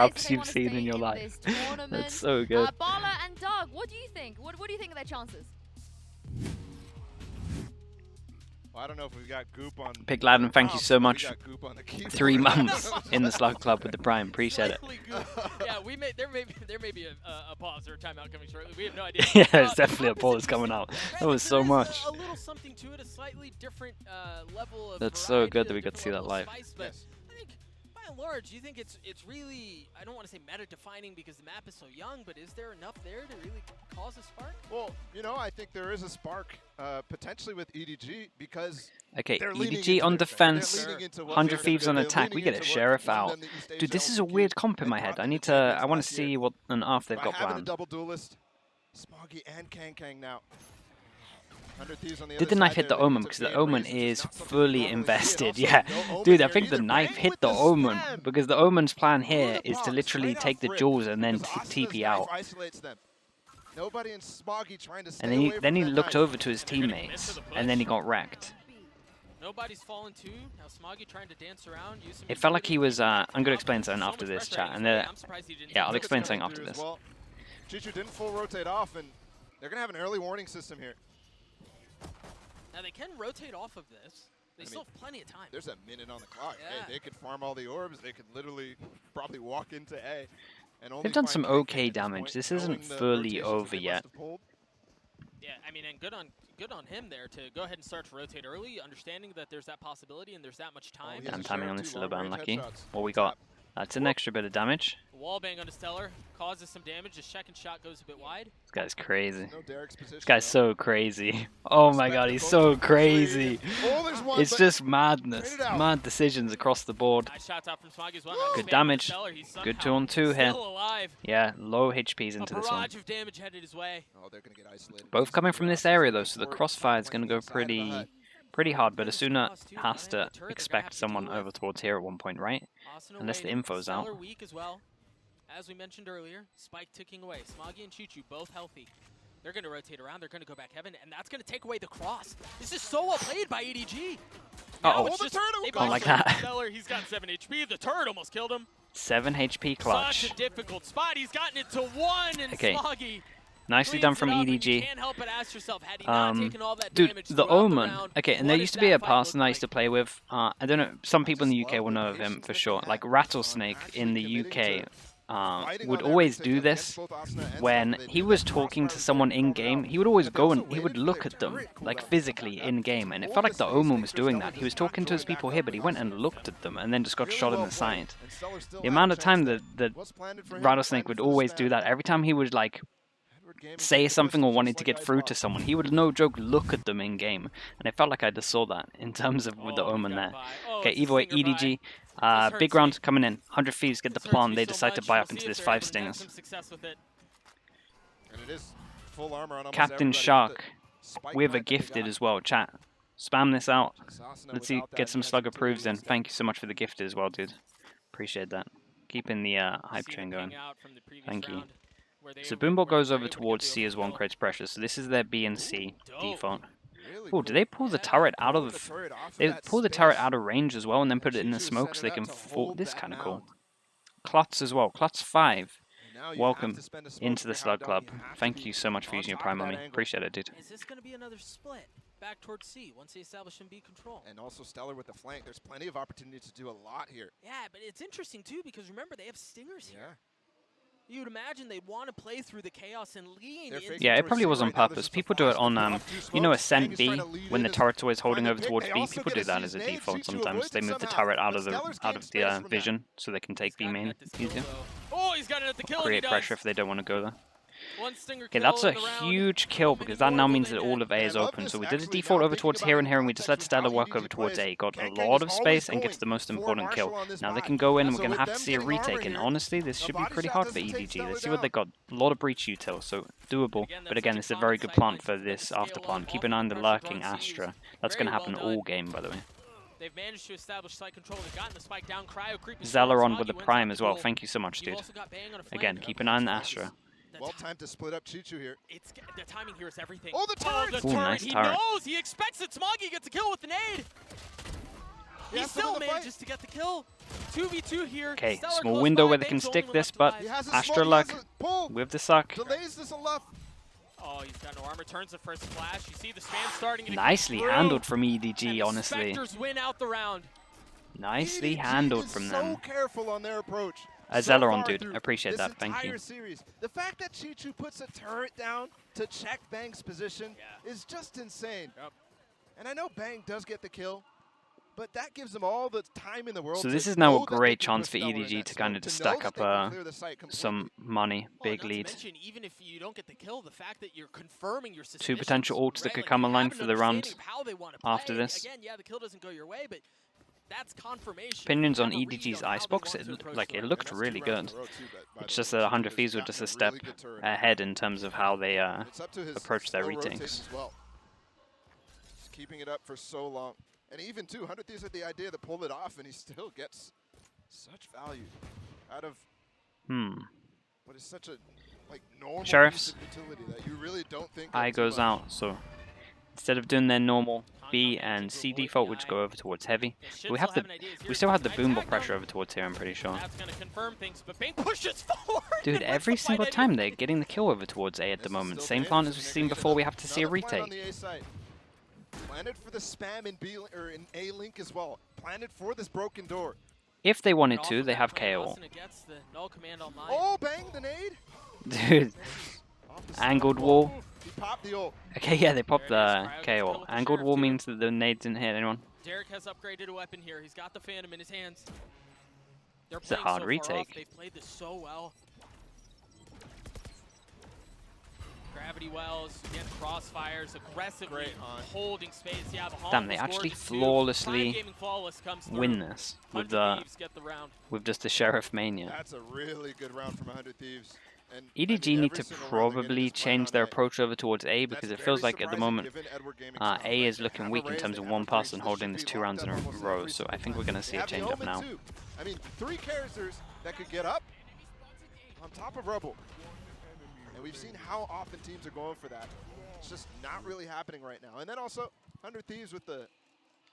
ups you've seen in your life. That's so good. Bala and Doug, what do you think? What do you think of their chances? Well, I don't know if we've got goop on. Big Laden, thank you so but we much. got goop on the keyboard. 3 months in the Slug Club with the Prime. Appreciate it. Yeah, there may be a pause or a timeout coming shortly. We have no idea. Yeah, it's definitely a pause coming out. That was so much. A little something to it, a slightly different level of. That's so good that we got to see that live. Spice, but I think, by and large, you think it's really, I don't want to say meta-defining because the map is so young, but is there enough there to really cause a spark? Well, you know, I think there is a spark potentially with EDG because. Okay, EDG on defense, 100 Thieves on attack. We get a Sheriff out. Dude, this is a weird comp in my head. I want to see what an ARF they've got planned. Double duelist, Smoggy and Kang now. Did the knife hit the Omen? Because the Omen is fully invested. Yeah, dude, I think the knife hit the Omen because the Omen's plan here is to literally take the jewels and then TP out. And then he looked over to his teammates and then he got wrecked. Nobody's fallen too. Now Smoggy trying to dance around. It felt like he was. I'm gonna explain something after this chat, and yeah, I'll explain something after this. Chichu didn't full rotate off, and they're gonna have an early warning system here. Now they can rotate off of this. They still have plenty of time. There's a minute on the clock. Yeah. Hey, they could farm all the orbs. They could literally probably walk into A. And They've done some okay damage. This isn't fully over yet. Yeah, I mean, and good on him there to go ahead and start to rotate early, understanding that there's that possibility and there's that much time. Damn timing on this is a little bit unlucky. What we got? That's an extra bit of damage. Wallbang on the Stellar causes some damage. The second shot goes a bit wide. This guy's crazy. This guy's so crazy. Oh my god, he's so crazy. It's just madness. Mad decisions across the board. Nice shots out from Smoggy as well. Good damage. Good 2-on-2 here. Alive. Yeah, low HPs into this one. Of damage headed his way. Both coming from this area though, so the crossfire is going to go pretty hard, but Asuna has to expect someone over towards here at one point, right? Unless the info's out. Weak as well. As we mentioned earlier, Spike ticking away. Smoggy and Chichu both healthy. They're going to rotate around. They're going to go back heaven, and that's going to take away the cross. This is so well played by EDG. Uh-oh. Don't like that. He's got 7 HP. The turret almost killed him. 7 HP clutch. Such a difficult spot. He's gotten it to 1, and okay. Smoggy nicely done from EDG. Dude, the Omen. Okay, and there used to be a person I used to play with. I don't know. Some people in the UK will know of him for sure. Like Rattlesnake in the UK would always do this when he was talking to someone in game. He would always go and he would look at them like physically in game, and it felt like the Omen was doing that. He was talking to his people here, but he went and looked at them and then just got shot in the side. The amount of time that Rattlesnake would always do that, every time he would like say something or wanted to get through to someone, he would no joke look at them in game, and I felt like I just saw that in terms of with the Omen there. Okay, either way, EDG, big round coming in. 100 Thieves get the plant. They decide to buy up into this 5 stingers. Captain Shark with a gifted as well. Chat, spam this out. Let's see, get some slug approves in. Thank you so much for the gifted as well, dude. Appreciate that. Keeping the hype train going. Thank you. So Boombot goes over towards C as one, creates pressure. So this is their B and C default. Oh, do they pull the turret out of? They pull the turret out of range as well, and then put it in the smoke so they can fall. This is kind of cool. Klutz as well. Klutz 5. Welcome into the Slug Club. Thank you so much for using your Prime on me. Appreciate it, dude. Is this going to be another split back towards C once they establish some B control? And also Stellar with the flank. There's plenty of opportunity to do a lot here. Yeah, but it's interesting too because remember they have stingers here. Yeah. You'd imagine they'd want to play through the chaos and lean into. Yeah, it probably was on purpose. People do it on, you know, Ascent B, when the turret's always holding over towards B. People do that as a default sometimes. They move the turret out of the vision so they can take B main easier. Oh, he's got it at the kill. Create pressure if they don't want to go there. Okay, that's a huge kill because that now means that all of A is open. So we did a default over towards here, and we just let Stellar work over towards A. Got a lot of space and gets the most important kill. Now they can go in and we're going to have to see a retake. And honestly, this should be pretty hard for EDG. Let's see what they got. A lot of breach util, so doable. But again, it's a very good plant for this after plant. Keep an eye on the lurking Astra. That's going to happen all game, by the way. They've managed to establish site control. They've gotten the spike down. Cryo creep. Zalaron with the prime as well. Thank you so much, dude. Again, keep an eye on the Astra. Well timed to split up Chichu here. The timing here is everything. Oh, the turret! Ooh, nice He turret. knows! He expects it! Smoggy gets a kill with the nade! He still manages to get the kill. 2v2 here. Okay, Stellar small close window by. where they can Bang's the stick only one this, left but alive. He has a Astra smoke, he Luck has a pull. with the suck. Delays this enough. Oh, he's got no armor. Turns the first flash. You see the spam starting to Nicely come through. handled from And EDG, the honestly. Spectres win out the round. Nicely EDG handled is from so them. careful on their approach. A so Zeleron far dude, through appreciate this that, thank entire you. Series. The fact that Chichu puts a turret down to check Bang's position is just insane. Yep. And I know Bang does get the kill, but that gives them all the time in the world. So to this is now know a that they great can chance push for Stellar in EDG that to kind smoke, of just to know stack that up they can clear the site some completely. money, Well, big not lead. to mention, even if you don't get the kill, the fact that you're confirming your suspicions. Two potential ults that right? could Like, come you online have an for the round understanding of how they want to play. after this. Again, yeah, the kill doesn't go your way, but that's confirmation. Opinions You on have a read EDG's on how they icebox, want to approach like the it round. looked And that's really 2 rounds good. in a row, too, by It's the just way. that Chichu's 100 Thieves were gotten just a a step really good turret. ahead in terms of how they It's up to his approach their slow rotates retakes. as well. Just keeping it up for so long. And even too, 100 Thieves had the idea to pull it off, and he still gets such value out of what is such a normal Sheriffs. piece of utility that you really don't think Eye of too goes much. out, so instead of doing their normal B and C default, we just go over towards heavy. We have the, we still have the boombot pressure over towards here, I'm pretty sure. That's going to confirm things, but Bang pushes forward. Dude, every single time they're getting the kill over towards A at the This is moment. still Same dangerous, plant as and we've they're seen gonna get before, we have to see a another plant on retake. the A side. Planted for the spam in B or in A link as well. Planted for this broken door. If they wanted to, they have KO. Oh, Bang the nade. Dude, Off the angled side. wall. He popped the ult. Okay, yeah, they popped There it is. the Cryo gets killed KO. with the Angled Sheriff, wall too. means that the nade didn't hit anyone. Derek has upgraded a weapon here. He's got the Phantom in his hands. They're It's a playing hard so retake. Far off. They've played this so well. Gravity wells, again, crossfires, aggressively Great hunt. holding space. Yeah, the Damn, Haunt they was actually gorgeous, too. flawlessly 5 gaming flawless comes through. win this 100 Thieves get the round. with just the Sheriff Mania. That's a really good round from 100 Thieves. And EDG need to probably change their approach over towards A because it feels like at the moment A is looking weak in terms of one person holding this 2 rounds in a row. So I think we're going to see a change up now. I mean, 3 characters that could get up on top of Rebel. And we've seen how often teams are going for that. It's just not really happening right now. And then also, 100 Thieves with the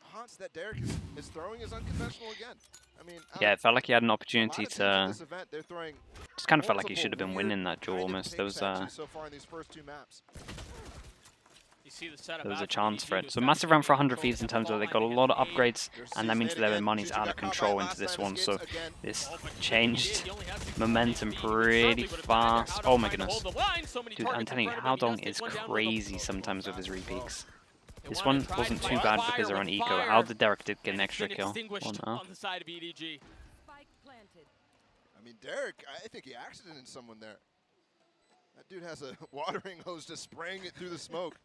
haunts that Derek is throwing is unconventional again. I mean, Yeah, it felt like he had an a opportunity lot of teams in to. this event, they're throwing Just kind of felt like he multiple should have been weird winning that duel kind of almost. takes There was at you so far in these first 2 maps. You see the setup there was a out from chance EDG for to it. So establish massive round for control 100 Thieves in of terms the of they ball got a line lot of against the upgrades, They're and that seeing means it their again. money's Chichu out of got caught by control it into last this time, one. So escapes again. this Oh, but he changed did. He only has 6 momentum He pretty certainly would've died there. fast. Howdong Oh my trying to goodness. hold the line. So many Dude, I'm targets in telling you, front of him, but he Howdong does is take one down with a- crazy sometimes with his repeaks. They This wanna one try wasn't to too fight bad fire because they're on with eco. fire. How did Derek did get an And it's extra been kill? extinguished Oh no. on the side of EDG. Spike planted. I mean, Derek, I think he accidented someone there. That dude has a watering hose just spraying it through the smoke.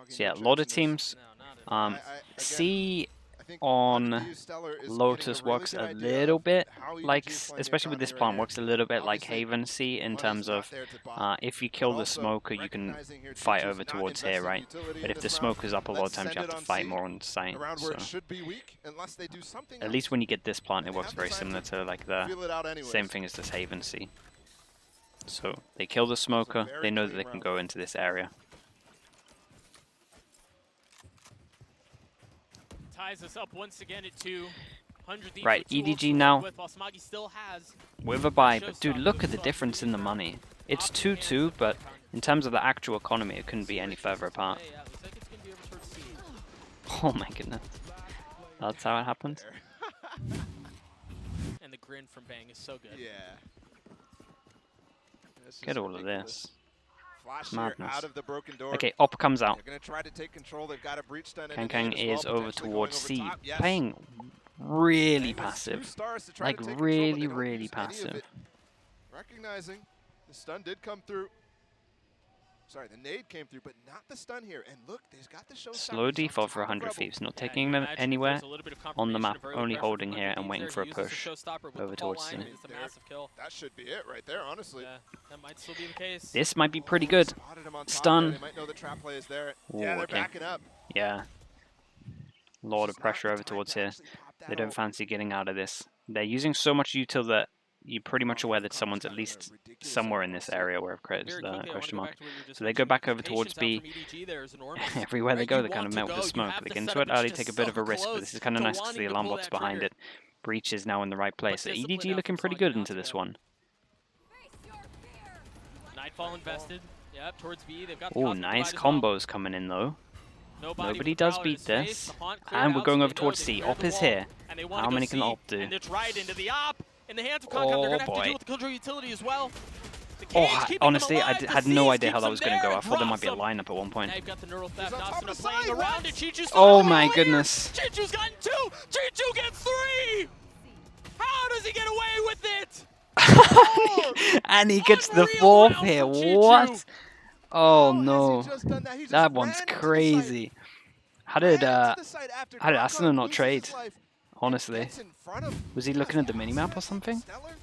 So yeah, a lot of teams No, not at all. C I think on 100 Thieves Stellar is Lotus getting a really works good a idea little of bit how like, EDG is playing the especially with this economy plant, right works a little bit like Obviously, Haven C in money's terms not of there to buy, if you but kill the also smoker, you can recognizing here fight Chichu's over not towards here, investing right? utility But in if the this round, smoker's up a lot of let's times, you send have it to on fight C, more on site. around So where it should be weak, unless they do something at else. least when you get this plant, it And they works have the very time similar to to like the feel it out anyways. same thing as this Haven C. So they kill the smoker, very they know that clean they can round. go into this area. Ties us up once again at 2. 100 Thieves Right, with 2 ults EDG to now. work with, while Smoggy still has With a buy, Showstopper but dude, look at the with difference in the Sliggy. money. It's Option 2-2, but in terms of the actual economy, it couldn't be any further apart. Hey, looks like it's gonna be over towards C. Oh my goodness. That's how it happened? And the grin from Bang is so good. Yeah. This is Get all of ridiculous. this. Flash here Madness. out of the broken door. Okay, Op comes out. They're going to try to take control. They've got a breach done. Kang and Kang as well, is over potentially towards going C, over top. Yes. playing really Bang with 2 passive. stars to try Like to take control, but they really, don't really use any of passive. it. Recognizing the stun did come through. Sorry, the nade came through, but not the stun here. And look, he's got the showstopper. Slow default for 100 Thieves, not Yeah, taking you them imagine if anywhere there's a little bit of on the confirmation map, of early only pressure holding from here 100 and Thieves waiting there. for a He uses the push showstopper with over the fall towards line, C. and it's a massive kill. That should be it right there, honestly. Yeah, that might still be the case. This might be pretty good. Spotted him on top Stun. there. They might know the trap play is there. Ooh, Yeah, they're okay. backing up. Yeah. Lot of Just not pressure the over time towards to here. actually pop that They don't ult. fancy getting out of this. They're using so much util that you're pretty much aware that someone's at least somewhere in this area where I've created Very the quickly, I wanna question go mark. back to what you were just So they go mentioning. back The over towards patience out B. from EDG there is enormous. Everywhere they Right, go, you they kind of want melt to with the go, you smoke. have They the get into setup, it early, it's take a just bit of so a risk, but close this is kind of to nice because the wanting to alarm pull bot's that behind trigger. it. Breach is now in the right place. So discipline EDG now looking from pretty Sliggy good not into to this go. one. Nightfall invested. Yep, towards B. They've got the Oh, Cosmic nice Divide as well. combos coming in though. Nobody Nobody with the does Prowler in beat his face. this. The Haunt cleared And we're out, going so over they know towards they've C. cleared Op the is wall, here. and they wanna How go many can C, Op do? and it's right into the Op. In the hands of Concom, they're Oh gonna have to boy. deal with the Killjoy utility as well. The Oh, cage keeping them honestly, I alive. The had no Siege idea how keeps that them was going to there go. I and thought there might drops be a them. lineup at one point. Now you've got the neural theft. He's on top of Asuna the playing side, around what? it. Chichu's Oh still my clear. goodness. Chichu's gotten 2. Chichu gets 3. How does he get away with it? And he gets the Unreal 4th round here. from Chichu. What? Oh How has no. he just done that? He just That ran one's into the site. crazy. How Ran did into the site after Asuna Concom not loses trade? his life and Honestly. gets in front of Was he looking at the minimap or something? Sneller. Look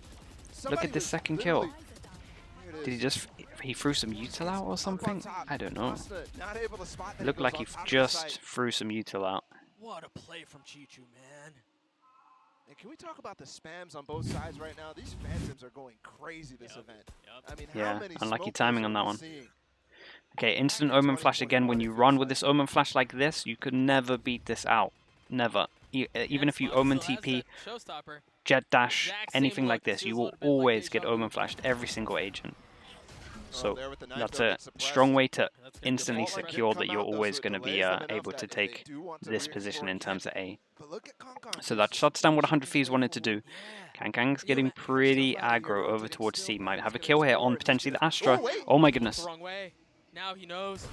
Somebody at this was second kill. literally- Here it Did he is. just he threw some util out or Up on something? top. I don't know. Costa not able to spot that. He Looked goes like on he top of the just site. threw some util out. What a play from Chichu, man. And can we talk about the spams on both sides right now? These Phantoms are going crazy this Yep, event. yep. I mean, Yeah, how many unlucky smokers timing are on that we one. seeing? Okay, instant Omen Flash again. When you run with this Omen Flash like this, you could never beat this out. Never. Even if you Omen TP, Showstopper. Jet Dash, Exact same anything like look. this, Feels you a will little bit like always get Deja Vu. Omen Flashed, every single agent. So there with the knife, that's though, a gets suppressed. strong way to That's gonna instantly default like secure Come that you're out, though, always so it going to be delays them enough able that to if they take do want to this re-explore position in again- terms of A. But look at Concom. So that shuts down what 100 Thieves wanted to do. Yeah. Kang's Feel getting that extra pretty flag in your aggro over rotating towards still, C. but Might he's have a gonna kill here explore on and he's potentially the gonna- Astra. Oh, wait. Oh my The goodness. wrong way. Now he knows.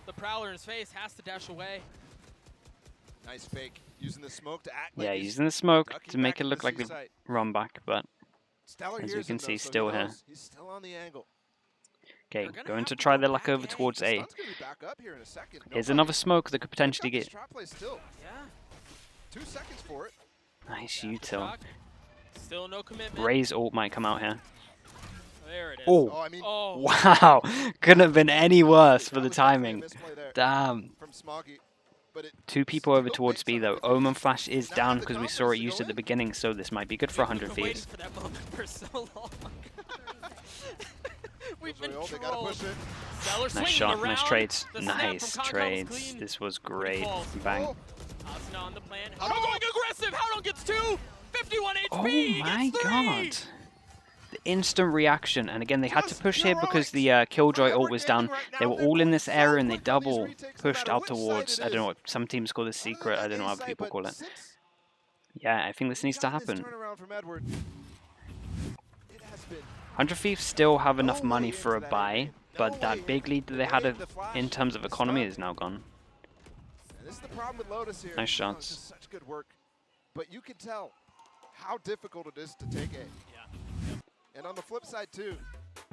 The Prowler in his face has to dash away. Nice fake. Using the smoke to act Yeah, like he's using the smoke ducking to make back it into look the like C they've site. run back, but Stellar as you hears can him, though, see, so he still here. knows He's still on the angle. okay, They're gonna going have to to try go their luck back over A. towards The A. stun's gonna be back up here in a second. Here's Nobody- another smoke that could They've potentially got this get trap play still. Yeah. 2 seconds for it. nice After util. shock. Still no commitment. Ray's ult might come out here. There it is. Oh, Oh, I mean, Oh. wow. Couldn't have been any worse for that the was definitely a timing. misplay there Damn. from Smoggy, but it 2 people over still towards makes B a though. 100 Omen Thieves Flash is not down have the because we saw confidence it to used go at the in. beginning, so this might be good for We've 100 been waiting Thieves. for that moment for so long. We've been Killjoy ult, they gotta trolled. push it. Stellar Nice swinging shot, around. nice trades. The snap Nice from Concom was trades. clean. This was But he great. falls. Bang. Oh, Asuna on the plan. Oh. Howdon going aggressive. Howdon gets 2. 51 HP. Oh He my gets 3. god. The instant reaction, and again they had to Just push here because the Killjoy ult was down. They were all in this area and they double pushed out towards, I don't know what some teams call this secret, I don't know how people call it. Yeah, I think this needs to happen. 100 Thieves still have enough money for a buy, but that big lead that they had in terms of economy is now gone. And this is the problem with Lotus here. Nice You know, it's shots. just such good work. But you can tell how difficult it is to take A. Yeah. And on the flip side too,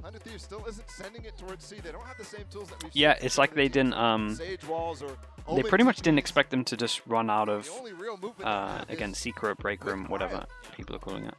100 Thieves still isn't sending it towards C. They don't have the same tools that we've Yeah, seen it's from like other they teams. didn't Sage walls or they Omen pretty much TP. didn't expect them to just run out of The only real movement they have again is secret break room, with whatever Riot. people are calling it.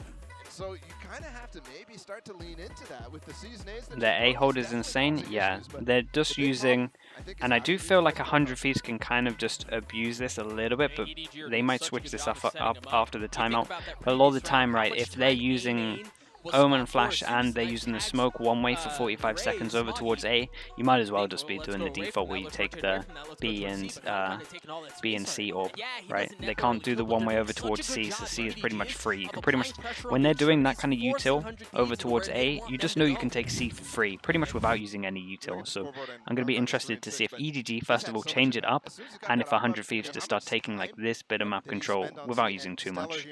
So you kind of have to maybe start to lean into that with the season A's. that Their you've A hold brought, is definitely insane, causing yeah. issues, but They're the just big using, problem, I think, is and I how do you feel use like the 100 Thieves can kind of just abuse this a little bit, but EDG are they doing might such a switch good this job up, of setting up them up. after the You think timeout. about that But a lot of the previous time, round, right, how if much they're time A using main was Omen spent Flash for. and they're Snipes using the had, smoke one way for 45 Ray, seconds over Smoggy. towards A, you might as well Think, just be let's doing go the away default from where that, you let's take rotate away the from that, let's go B towards and C, but Concom had taken all that B and space C already. orb, Yeah, he right? doesn't They neck can't early do the too, but one they're way doing over such a towards good C, so job, C is pretty much EDG, free. You of can pretty much, applying pressure when on they're B, doing so that he's kind of forcing util 100 over Thieves towards where they A, want you them just to know you go. can take C for free, pretty much without using any util. So I'm going to be interested to see if EDG first of all change it up, and if 100 Thieves just start taking like this bit of map control without using too much.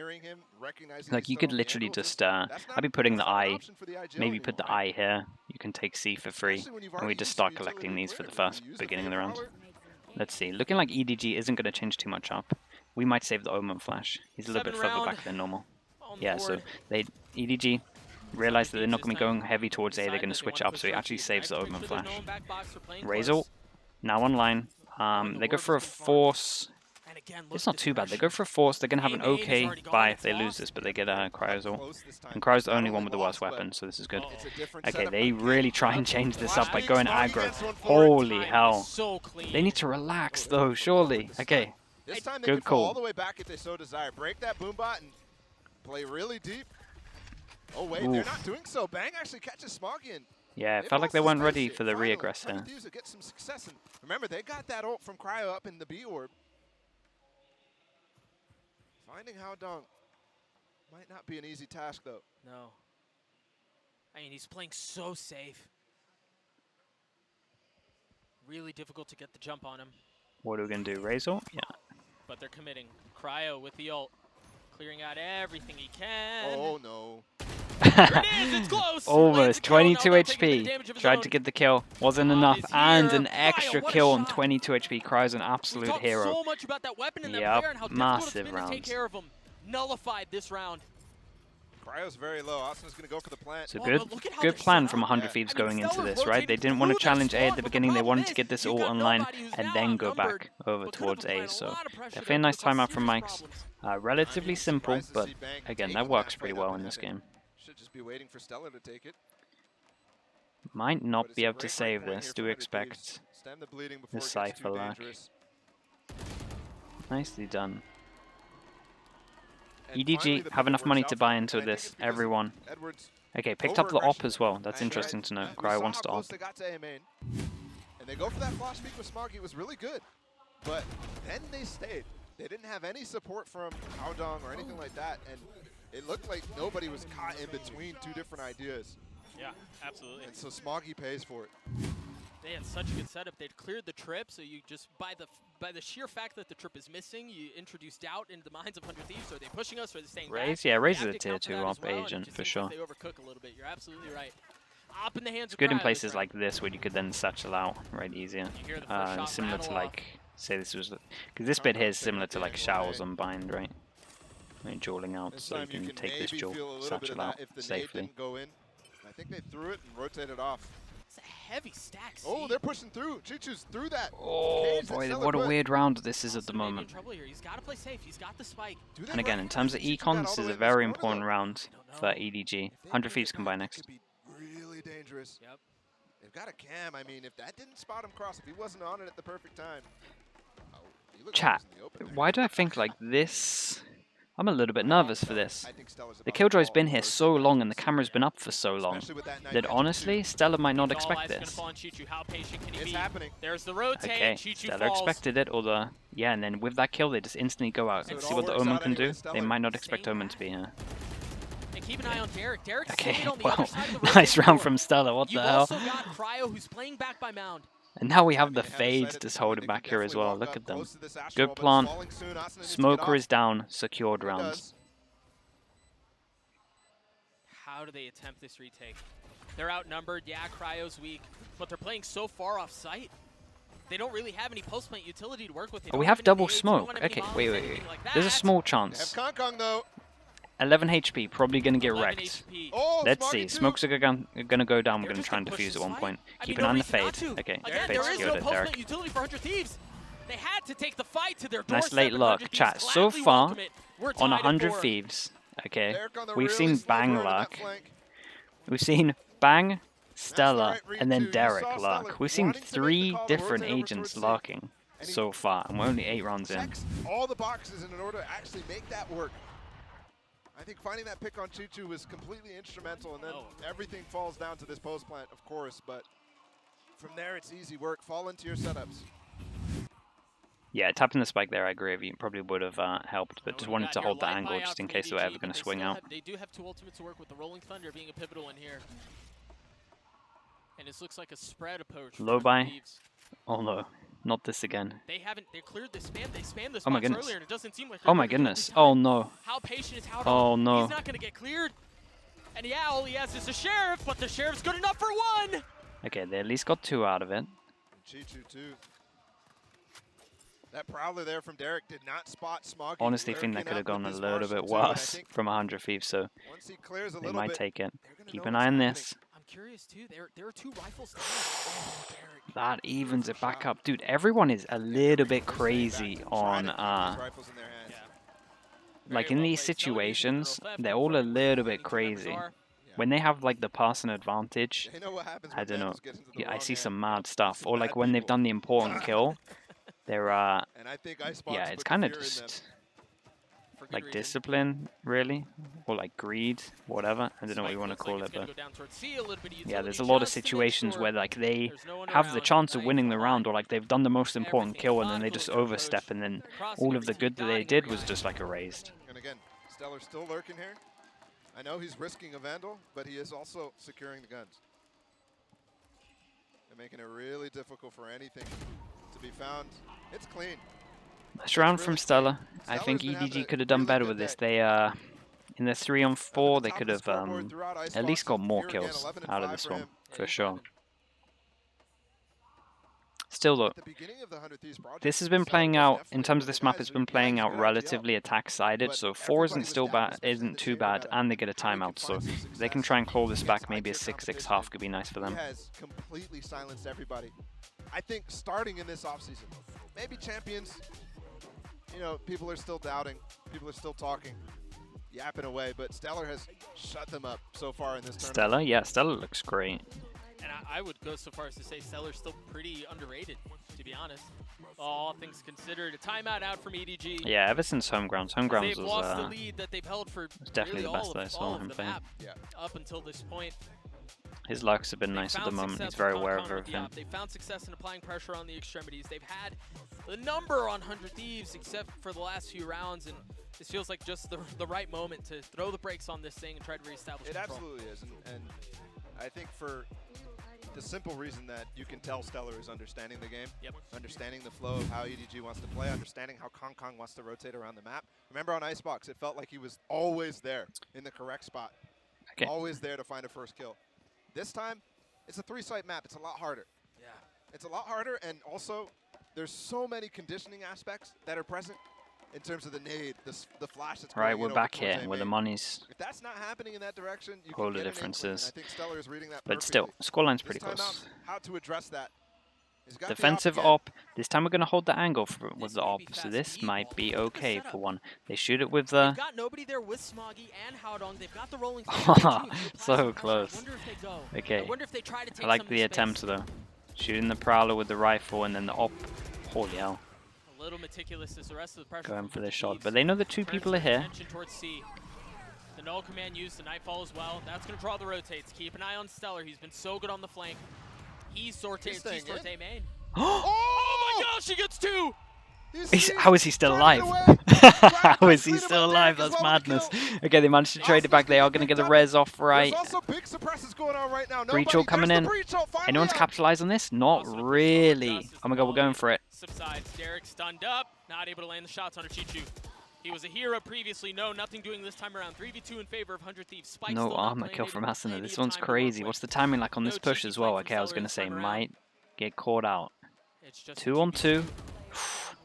Like you could literally just, I'd be putting the I, maybe put the I here, you can take C for free, and we just start collecting these for the first beginning of the round. Let's see, looking like EDG isn't going to change too much up. We might save the Omen Flash, he's a little bit further back than normal. Yeah, so EDG realize that they're not going to be going heavy towards A, they're going to switch up, so he actually saves the Omen Flash. Razor, now online, they go for a Force. It's not too bad. They go for a Force. They're going to have an okay buy if they lose this, but they get a Cryozol. And Cryo's the only one with the worst weapon, so this is good. Okay, they really try and change this up by going aggro. Holy hell. They need to relax, though, surely. Okay, This time they good can fall all call. the way back if they so desire. Break that boom bot and play really deep. Oh wait, they're not doing so. Bang actually catches Smoggy, and Yeah, it they've felt like lost they the weren't ready spaceship. for the Finally, reaggress here. Thieves will get some success, and remember they got that ult from Cryo up in the B orb. Finding Haodong might not be an easy task though. No. I mean, he's playing so safe. Really difficult to get the jump on him. What are we going to do? Raise ult? Yeah. But they're committing. Cryo with the ult. Clearing out everything he can. Oh no. There it is, it's close. Almost. 22 Now taking the HP. damage of his Tried own. to get the kill. Wasn't God enough. is And here. an extra Cryo, what a kill on shot. 22 HP. Cryo's an We absolute talked hero. so much about that weapon and that Yep, player and how difficult massive it's been to take rounds. care of him. Nullified this round. Cryo's very low. Austin's going to go for the plant. So Oh, good, but look at how good they're plan set from up. 100 Yeah. Thieves I mean, going into Stellar's this, right? They rotating didn't want to through their challenge A at spawn, the but the beginning. They problem wanted to is get this you've ult got online nobody who's and now then go outnumbered, back over but could've towards applied A. a So lot of pressure definitely there, a nice could've caused timeout from serious Mike's. problems. Relatively simple, Surprised to but see Bang again, taking that works fight pretty up well in in this heaven. game. Should just be waiting for Stellar to take it. Might But not it's be a able to great save point this. here Do for we 100 expect Thieves. Stem the bleeding the before it gets too Cypher lack? dangerous. Nicely done. And finally, EDG the have pivot enough works money out to for buy them, into and I think this. it's because of Everyone. Edwards' Okay, picked up the op over-aggression as well. That's there. interesting to know. We Cryo saw wants how to close op. they got to A main, and they go for that flash peek with Smoggy. It was really good, but then they stayed. They didn't have any support from Haodong or anything like that, and it looked like nobody was caught in between two different ideas. Yeah, absolutely. And so Smoggy pays for it. They had such a good setup. They'd cleared the trip, so you just by the sheer fact that the trip is missing, you introduce doubt into the minds of 100 Thieves. Are they pushing us? Or are they staying Raze? back? Yeah, You Raze have is a to tier account for 2 that as op well, and it agent just for seems like sure. they overcook a little bit. You're absolutely right. Up in the hands It's of good in Cryo places this like this where you could then satchel out right easier. You hear the first shot Similar to rattle like, say this was, because this bit here is similar to like showers on bind, right? When you're dueling out, This so you time you can take this maybe jewel feel a little bit of satchel out that if the nade safely. didn't go in. I think they threw it and rotated off. It's a heavy stack. Oh, they're pushing through. Chichu's through that. Oh cage that boy, Stellar what a put. weird round this is at the Austin may be in moment. trouble here. He's got to play safe. He's got the spike. Do they And again, run in terms of Chichu econ, got this all the is way a to very this corner, important though? round I for don't know. EDG. If they 100 bring Thieves it can back, buy that next. could be really dangerous. Yep. They've got a cam. I mean, if that didn't spot him cross, if he wasn't on it at the perfect time. Oh, he looked like Chat, he was in the open there. why do I think like this? I'm a little bit nervous for this. I think Stellar's The about to Killjoy's fall been in here the first so two long matches and the this camera's season. been up for so long Especially with that night that match honestly, too. Stellar might not All expect eyes are gonna this. fall on Chichu. How patient can he It's be? happening. There's the rotate. Okay, Chichu Stellar falls. expected it, although, yeah, and then with that kill, they just instantly go out So and it see all what the works Omen out can anyway, do. Stellar. They might not expect Staying Omen to back. be here. And keep an eye on Derek. Derek's Okay, sitting on the well, other side of the nice rotation round door. from Stellar, what the You've hell? also got Cryo, who's playing back by Mound. And now we I have mean, the they have a fades sight just at holding they back can here as definitely well. walk Look up at them. close to this Astral, Good but it's plant. falling soon. Asuna needs to get Smoker off. is down, secured He rounds. does. How do they attempt this retake? They're outnumbered. Yeah, Cryo's weak, but they're playing so far off site. They don't really have any post-plant utility to work with. They Oh, don't we have have any double nades, they don't smoke. have any Okay, bombs, wait. anything like There's a that. small They have chance. Kong Kong though. 11 HP, probably gonna get 11 wrecked. HP. Oh, Let's Smoggy see. too. Smokes are gonna go down. We're They're gonna just try and push defuse this at one fight. point. I Keep mean, an eye on no the reason not fade. to. Okay, Again, fade there is secured no it, post-plant Derek. utility for 100 Thieves. They had to take the fight to their Nice doorstep. late and luck. 100 Thieves Chat, so gladly far, welcome it. We're on tied at 100 4. Thieves, okay, Derek on the we've really seen slow Bang burn on that luck. flank. We've seen Bang, That's Stellar, the right read and too. then You Derek saw luck. Stellar We've seen wanting to make the 3 call to different rotate over agents towards C. lurking And he so far, and we're only 8 rounds in. checks all the boxes in order to actually make that work. I think finding that pick on Chichu was completely instrumental, and then everything falls down to this post plant, of course, but from there it's easy work. Fall into your setups. Yeah, tapping the spike there, I agree with you. Probably would have helped, but Now just we wanted got to here hold the light angle buyout just in from case they were EDG, ever but going to they swing still out. They do have 2 ultimates to work with, the Rolling Thunder being a pivotal in here. And this looks like a spread approach. for Low 100 buy. Thieves. Oh no, not this again. They cleared the spam. They spammed this Oh my box goodness. earlier, and it doesn't seem like Oh my they're gonna goodness. do time. Oh no. How patient is Haodong? Oh no. He's not going to get cleared. And yeah, all he has is a Sheriff, but the Sheriff's good enough for 1. Okay, they at least got 2 out of it. And Chichu too. That Prowler there from Derek did not spot Smoggy. Honestly, think that lurking could have up gone with a this little Marshal bit too, and I worse think from 100 Thieves, so once he clears a they little might bit, take it. they're gonna Keep know an what's eye on happening. this. I'm curious, too. There are 2 rifles down. Oh, Derek. That evens it back shot. up. Dude, everyone is a little bit They're staying back crazy and trying on, to keep these rifles in their hands. Yeah. like Very in well these played. Stellar using the situations, real theft, they're all a confirming where little the bit remaining 2 members crazy. are. When they have like the passing advantage, They know what happens I when don't know. Thanos gets into the Yeah, I wrong see hand. some mad stuff. Some Or like bad when they've people. done the important kill, they're And I think Icebox yeah, put it's the kind of fear in them. just for good like reason. discipline, really, or like greed, whatever. I don't know what you want to Feels like call it's it, gonna but go down towards C, a little bit of yeah, there's a utility lot of just to make situations sure where like they there's no one have the around. chance of Knife winning the on. round, or like they've done the most important Everything kill and then fine, they cool just with their overstep, approach. and then Crossing all every of the team, good that they dotting did every was I. just like erased. And again, Stellar's still lurking here. I know he's risking a Vandal, but he is also securing the guns. They're making it really difficult for anything to be found. It's clean. Nice round really from clean. Stellar. I Stellar's think been having EDG a could have done really better good with this. day. They in the 3-on-4 Up they at the top could of the have scoreboard throughout at Icebox, least got and more here again, kills 11 and out of 5 this for one him. Yeah, for he's sure. vibing. Still though, At the beginning of the 100 Thieves project, this has been Stellar playing was out in definitely terms one of the this map. guys It's who, been yeah, playing he's a out good IGL, relatively attack-sided, but so 4 everybody isn't was still down, bad, especially in isn't the too chamber bad, meta. and they get a How he can timeout. So find some they can success try and claw this against back. Maybe a high-tier 6-6 competition, half could be nice for He them. has completely silenced everybody. I think starting in this offseason, maybe champions, you know, people are still doubting, people are still talking, yapping away, but Stellar has shut them up so far in this tournament. Stellar, yeah, Stellar looks great. And I would go so far as to say Stellar's still pretty underrated, to be honest. All things considered, a timeout out from EDG. Yeah, ever since Homegrounds They've lost the lead that they've held for definitely really the best all I of, saw all him of the play. map Yeah. up until this point. His lucks have been They've nice at the found moment. success He's very with aware of Concon with the everything. op. They found success in applying pressure on the extremities. They've had the number on 100 Thieves except for the last few rounds, and this feels like just the right moment to throw the brakes on this thing and try to reestablish It control. absolutely is, and I think for the simple reason that you can tell Stellar is understanding the game, Yep. understanding the flow of how EDG wants to play, understanding how Concon wants to rotate around the map. Remember on Icebox, it felt like he was always there in the correct spot, Okay. always there to find a first kill. This time, it's a 3-site map. It's a lot harder. Yeah. It's a lot harder, and also there's so many conditioning aspects that are present in terms of the nade, the flash that's Right, going we're in back over towards here A where the main. money's. If that's not happening in that direction, you All can the get an differences. inkling, and I think Stellar is reading that But still, perfectly. scoreline's This pretty timeout, close. how to address that. He's got the Defensive again. op. This time we're going to hold the angle with This the may op, be so fast this B might ball. be Look at the okay setup. for one. They shoot it with They've the. got nobody there with Smoggy and Howdong. They've got the rolling. So close. I wonder if they go. Okay. I wonder if they try to take I like some of the space. attempt though. Shooting the Prowler with the rifle and then the op. Holy hell. A little meticulous as the rest of the pressure. Going from for this Thieves. shot. But they know the two Turns people are their here. attention towards C. The null command used, the Nightfall as well. That's going to draw the rotates. Keep an eye on Stellar. He's been so good on the flank. He's sorted staying in. main. Oh my gosh, he gets two! How is he still alive? How is he still alive? That's madness. Okay, they managed to trade it back. They are going to get the res off right. There's also big suppressors going on right now. Breach Nobody- ult coming there's in. the breach ult finally Anyone's up. capitalized on this? Not Also, the really. Justice Oh my god, we're going for it. Subsides. Derek stunned up, not able to land the shots on Chichu. He was a hero previously. No, nothing doing this time around. 3v2 in favor of 100 Thieves. Spike's No still not armor kill planted, from Asuna. plenty This of one's time to work crazy. with. What's the timing like on No this push cheeky as well? flank from Okay, I was Stellar going to this say time around. might get caught out. It's just 2 on 2.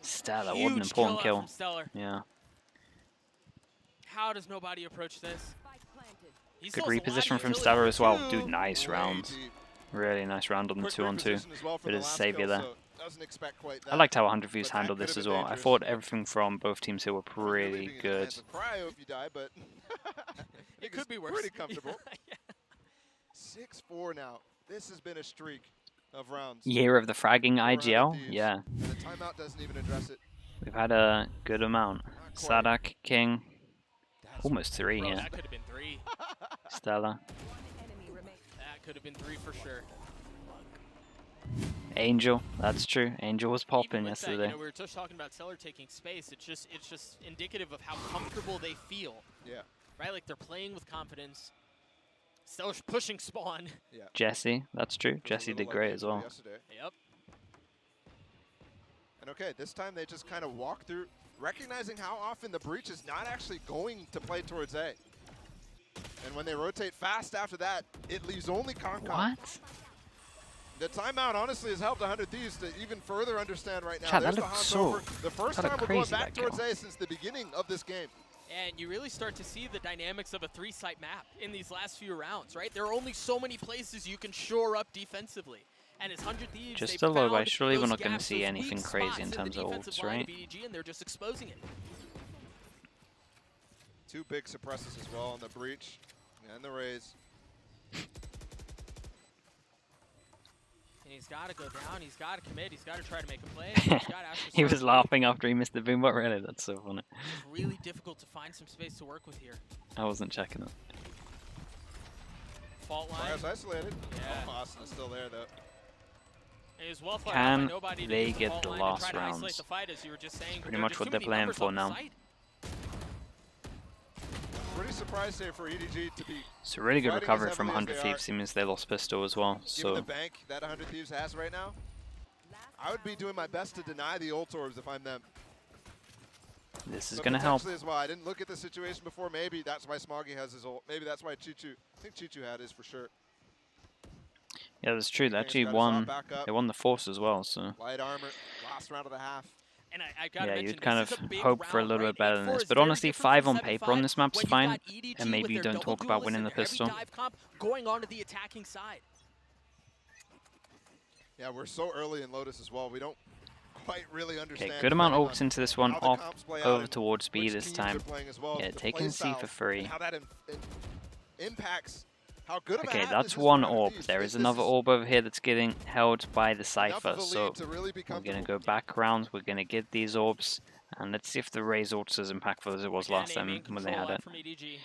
Stellar, what an Huge important out kill. from Stellar. Yeah. How does nobody approach this? He Good still has a lot of reposition from utility Stellar on as well. two. Dude, nice Way round. deep. Really nice round on the Quick 2 on 2. reposition as well for Bit the of last saviour kill, there. so doesn't expect quite I that. liked how 100 Views But that handled could this have as been well. I dangerous. thought everything from both teams here were You're pretty leaving it in the good. hands of Cryo if you die, but It could be worse. Pretty comfortable. Yeah. 6-4 now. This has been a streak of rounds. Year of the fragging 400 IGL? Thieves. Yeah. And the timeout doesn't even address it. We've had a good amount. Not quite. Sadak, King, That's almost 3 Bro, here. that could have been 3. Stella, That could have been 3 for sure. Angel, that's true. Angel was Even popping with that, yesterday. we were just talking about Stellar taking space. It's just indicative of how comfortable they feel, Yeah. right? Like they're playing with confidence. Stellar's pushing spawn. Jesse, that's true. Was a Jesse little did like great Angel as well. Yesterday. Yep. And okay, this time they just kind of walk through, recognizing how often the breach is not actually going to play towards A. And when they rotate fast after that, it leaves only Concon. What? The timeout honestly has helped 100 Thieves to even further understand right now. Chad, that There's the looked Hans so- over. The first that time looked we're going crazy, back that towards kill. A since the beginning of this game. And you really start to see the dynamics of a 3-site map in these last few rounds, right? There are only so many places you can shore up defensively. And as 100 Thieves, Just they've a low buy. found Surely we're those not gonna gaps, see those anything weak crazy spots in the terms of defensive ults, line right? of EDG, and they're just exposing it. 2 big suppressors as well on the breach and the raise. And he's got to go down. He's got to commit. He's got to try to make a play. He's gotta ask for He was something. laughing after he missed the boom, but really, that's so funny. It's really difficult to find some space to work with here. I wasn't checking it. Fault line. Fire's isolated. Yeah. Oh, Austin is still there, though. It was well Can by nobody to they use the get fault the line and last try to isolate rounds? the fight, as you were just saying, but Pretty there are much just what too they're many playing numbers for on the now. site. Pretty surprised here for EDG to be It's a really good fighting as recovery from heavily as 100 they Thieves, seeing as they lost pistol as well. given So the bank that 100 Thieves has right now. I would be doing my best to deny the ult orbs if I'm them. this is But going to help. potentially as well. I didn't look at the situation before. Maybe that's why Smoggy has his ult. Maybe that's why Chichu. I think Chichu had his for sure. Yeah, that's true. They He's actually got his won. ult back up. They won the Force as well. So Light armor. Last round of the half. And I gotta yeah, mention, you'd kind this of is a big hope for a round, little right? bit better than 8-4 this. is But very honestly, different 5 from on paper on 7-5 this map's when you've fine. got EDG And maybe with you their don't double talk about duelists winning and the their heavy pistol. dive comp going onto the attacking side. Yeah, we're so early in Lotus as well. We don't quite really understand. Okay, good amount of depending ults into this one. how the Off comps play out over and towards B which this teams time. are playing as well, Yeah, the taking play C for styles, free. and how that impacts how good of a Okay, half that's this is one for 100 orb. Thieves. There This is another is orb over here that's getting held by the enough Cypher. of a So lead to really be we're going to comfortable. go back around. We're going to get these orbs. And let's see if the Raze ult is impactful as it was Again, last time aiming when they control had out it. from EDG.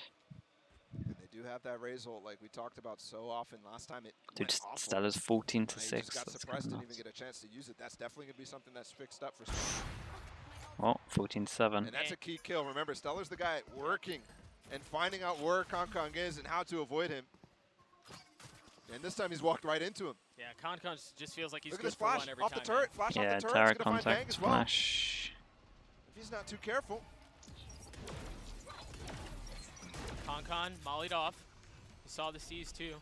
And they do have that Raze ult like we talked about so often. Last time it Dude, went awful. Stella's 14 to He 6. just got That's suppressed, kind of didn't even nuts. get a chance to use it. That's definitely going to be something that's fixed up for Stella. Well, 14 to 7. And that's a key kill. Remember, Stellar's the guy working and finding out where Kong is and how to avoid him. And this time he's walked right into him. Yeah, Concon just feels like he's Look at good this for one flash every off the time. turret. Flash Yeah, off the turret. turret He's gonna find Bang contact, as well. flash. If he's not too careful. Concon mollied off. He saw the C's too.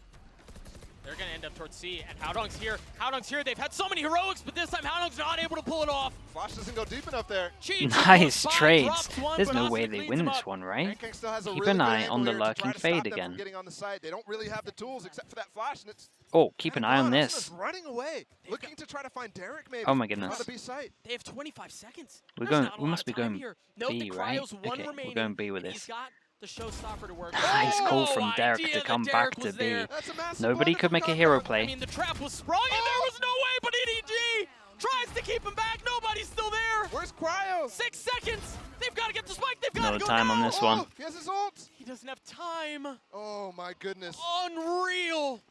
They're gonna end up towards C, and Howdong's here. Howdong's here. They've had so many heroics, but this time Howdong's not able to pull it off. Flash doesn't go deep enough there. Cheech Nice goes by, trades. drops one, There's but no Austin way they cleans win him this up. one, right? Kang still has a Keep really an good eye angle on the here to try lurking to stop fade them from again. getting on the side. They don't really have the tools except for that flash, and it's Oh, keep an eye on Austin this. is running away, looking to try to find Derek maybe. Oh my On goodness. the B site. They have 25 seconds. We're There's going- not a we lot must of be time going here. Note B, the right? cryo's one Okay, we're remaining. going B with and this. He's got the showstopper to work. Nice call from No Derek idea to that come Derek back to was B. there. That's a massive Nobody blunder could from make a Kong. hero I play. mean, the trap was sprung, and there was no way, but EDG tries to keep him back. Nobody's still there. Where's Cryo? 6 seconds. They've got to get the spike. They've got No to go time on now. this one. Oh, he has his ult. He doesn't have time. Oh my goodness. Unreal.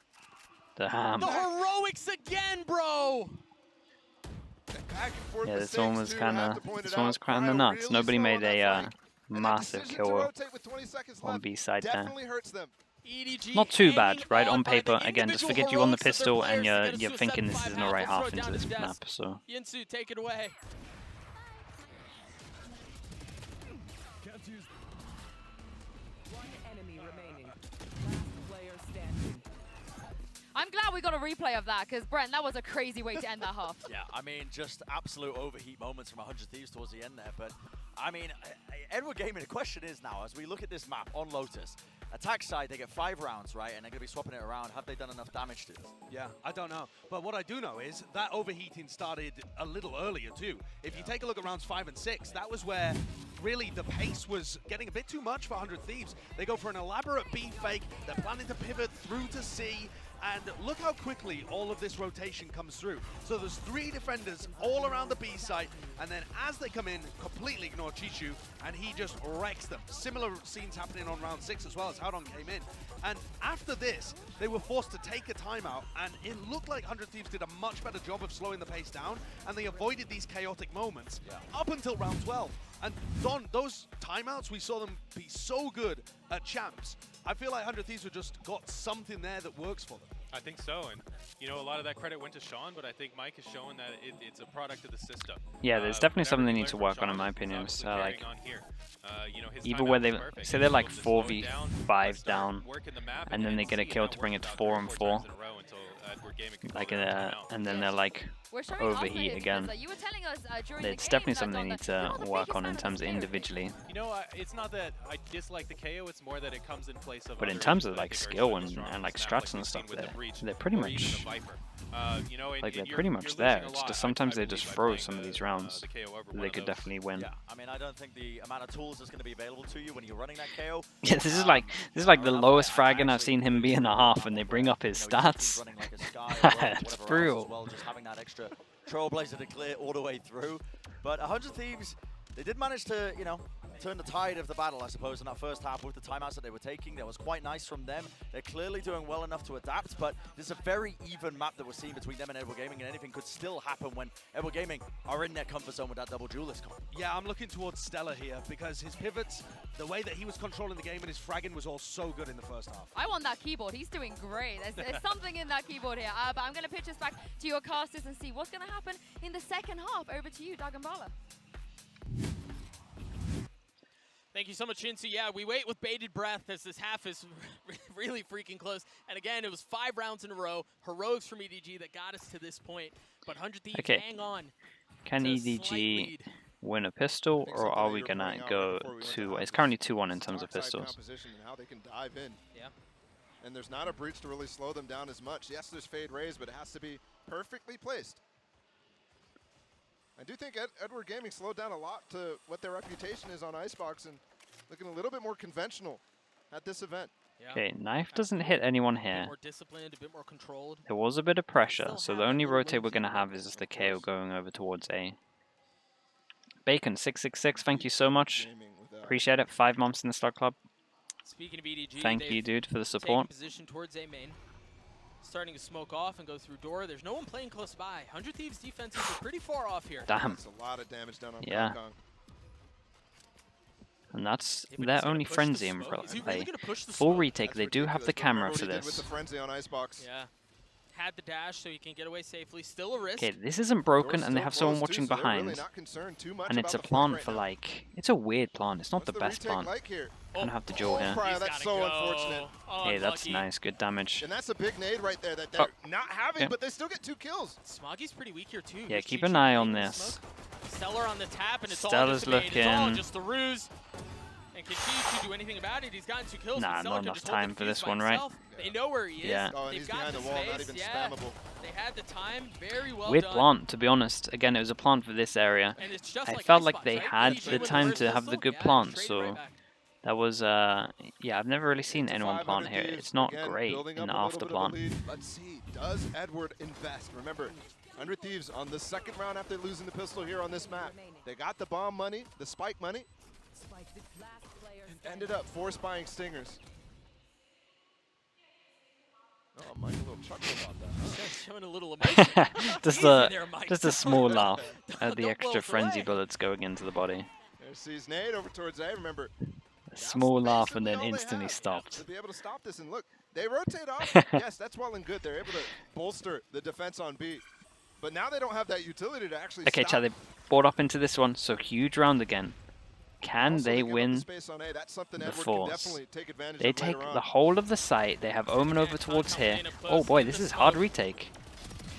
Damn. The heroics again, bro. Back and forth Yeah, the this one stakes, was too, kind have of to point it this one was out. kind of Cryo nuts. really Nobody slow made on that a flank. And that massive decision kill to rotate with 20 seconds on left B side there. definitely hurts them. EDG Not too bad, hanging right? On by the paper, again, just individual forget you on the heroics of their pistol and players to get us you're to a thinking this 7-5 isn't the right Let's half throw it into down this to Jess. map. So Yinsu, take it away. One enemy remaining. Last player standing. I'm glad we got a replay of that, because Brent, that was a crazy way to end that half. Yeah, I mean, just absolute overheat moments from 100 Thieves towards the end there. But, I mean, Edward Gaming, the question is now, as we look at this map on Lotus, attack side, they get 5 rounds, right? And they're going to be swapping it around. Have they done enough damage to this? Yeah, I don't know. But what I do know is that overheating started a little earlier too. If you take a look at rounds 5 and 6, that was where really the pace was getting a bit too much for 100 Thieves. They go for an elaborate B fake. They're planning to pivot through to C. And look how quickly all of this rotation comes through. So there's 3 defenders all around the B site, and then as they come in, completely ignore Chichu, and he just wrecks them. Similar scenes happening on round 6 as well as Howdong came in. And after this, they were forced to take a timeout, and it looked like 100 Thieves did a much better job of slowing the pace down, and they avoided these chaotic moments up until round 12. And Don, those timeouts, we saw them be so good at champs. I feel like 100 Thieves have just got something there that works for them. I think so, and you know, a lot of that credit went to Sean, but I think Mike has shown that it's a product of the system. yeah, there's definitely Whatever something they we need learned to from work on, Sean in my is opinion. obviously So like, carrying on here. You know, his even timeout where was they perfect. say they're like Just slow it 4v5 down, work in the map, and then they get a see it kill not to bring it work to about 4 3 and or 4. times in a row until Edward Gaming can Like call their timeout. and then they're like We're showing overheat Arsenal here again. because, you were telling us during It's the game definitely that, something they Don, need that you're to not the work biggest on fan in of terms of the player. individually. You know, it's not that I dislike the KO, it's more that it comes in place of But in other terms issues of that I like think are skill extremely and strong in like this map, strats we've and seen stuff, with the Breach they're pretty or even much the Viper. You know, like they're you're- pretty much you're there. losing a It's lot, just sometimes I they just believe, by throw playing some of these the rounds KO over that one they of could those. definitely win. Yeah, I mean, I don't think the amount of tools that's going to be available to you when you're running that KO. Yeah, this is like the lowest fragging I've seen him be in a half, and they bring up his stats. eye or whatever It's else brutal. as well, just having that extra Trailblazer to clear all the way through. But 100 Thieves, they did manage to, you know, turn the tide of the battle, I suppose, in that first half with the timeouts that they were taking. That was quite nice from them. They're clearly doing well enough to adapt, but there's a very even map that we're seeing between them and Edward Gaming, and anything could still happen when Edward Gaming are in their comfort zone with that double duelist comp. Yeah, I'm looking towards Stella here because his pivots, the way that he was controlling the game and his fragging was all so good in the first half. I want that keyboard. He's doing great. There's something in that keyboard here. But I'm going to pitch this back to your casters and see what's going to happen in the second half. Over to you, Dagambala. Thank you so much, Shinsu. Yeah, we wait with bated breath as this half is really freaking close. And again, it was 5 rounds in a row. Heroics from EDG that got us to this point. But 100 Thieves hang on. Can to a EDG slight lead. win a pistol, I think or something are that we you're gonna pointing out go right before we went to? to It's currently Hopkins 2-1 in terms of dark side pistols. composition and how they can dive in. Yeah. And there's not a breach to really slow them down as much. Yes, there's fade raise, but it has to be perfectly placed. I do think Edward Gaming slowed down a lot to what their reputation is on Icebox and looking a little bit more conventional at this event. Yeah. Okay, knife doesn't hit anyone A bit here. more disciplined, a bit more controlled. There was a bit of pressure, Still so have the that only little rotate we're wing gonna to have work is with, the of KO course. going over towards A. Bacon666, thank you so much. Gaming with, Appreciate it. 5 months in the Star Club. Speaking of EDG, Thank they've you, dude, for the taken support. position towards A main. Starting to smoke off and go through door. There's no one playing close by. 100 Thieves defenses are pretty far off here. Damn. That's a lot of damage done on Yeah. Kong. And that's Yeah, but he's their gonna only push the frenzy smoke. umbrella Is he play. really gonna push the Full smoke? retake, That's they do have ridiculous, the but camera remember for what he did with this. the frenzy on Icebox. Yeah. Had the dash so he can get away safely. Still a risk. Okay, this isn't broken, Door's and they still have someone closed, too, watching so they're really behind. not concerned too much And it's a about the flank plant right for now. like, it's a weird plant. It's not the What's best retake plant. like here? Gonna have to duel here. Cryo, He's that's gotta so go. unfortunate. Oh, Hey, that's unlucky. nice. Good damage. And that's a big nade right there that they're not having, yeah. but they still get 2 kills. Smoggy's pretty weak here too. Yeah, There's keep Chi-Chi an eye playing on in the this. smoke. Stellar on the tap, and it's Stella's all just a bait. It's all looking- just a ruse. And can Chi-Chi do anything about it? He's gotten 2 kills. Nah, but Stellar not can enough just hold time the for defuse this by one, right? himself. They know where he is. Yeah. Oh, and They've he's got behind the wall, not space, even yeah. spammable. They had the time. Very well Weird done. plant, to be honest. Again, it was a plant for this area. And it's just I like felt like Icebox, they right? had EDG the with time first to have the pistol, good yeah, plant, traded so right back. that was, yeah, I've never really seen anyone 500 plant here. Thieves, It's not again, great building in up the a little after bit of a plant. lead. Let's see, does Edward invest? Remember, 100 Thieves on the second round after losing the pistol here on this map. They got the bomb money, the spike money, Spike the last player and standing. ended up force buying stingers. Oh, Mike, a little chuckle about that. Huh? Showing a little emotion. just Easy a there, Mike. just a small laugh at Don't the blow extra us frenzy away. bullets going into the body. There's C's nade over towards A. Remember, A small laugh and basically then all they instantly have stopped. to be able to stop this. And look, they rotate off. Yes, that's well and good. They're able to bolster the defense on B. But now they don't have that utility to actually Okay, stop. Chad, they brought up into this one, so huge round again. Can Also, they give up the win? space on A. That's something the Edward can force? definitely take advantage They of take later the on. whole of the site. They have Omen over towards here. coming in up Oh close, boy, in this the is hard smoke. retake.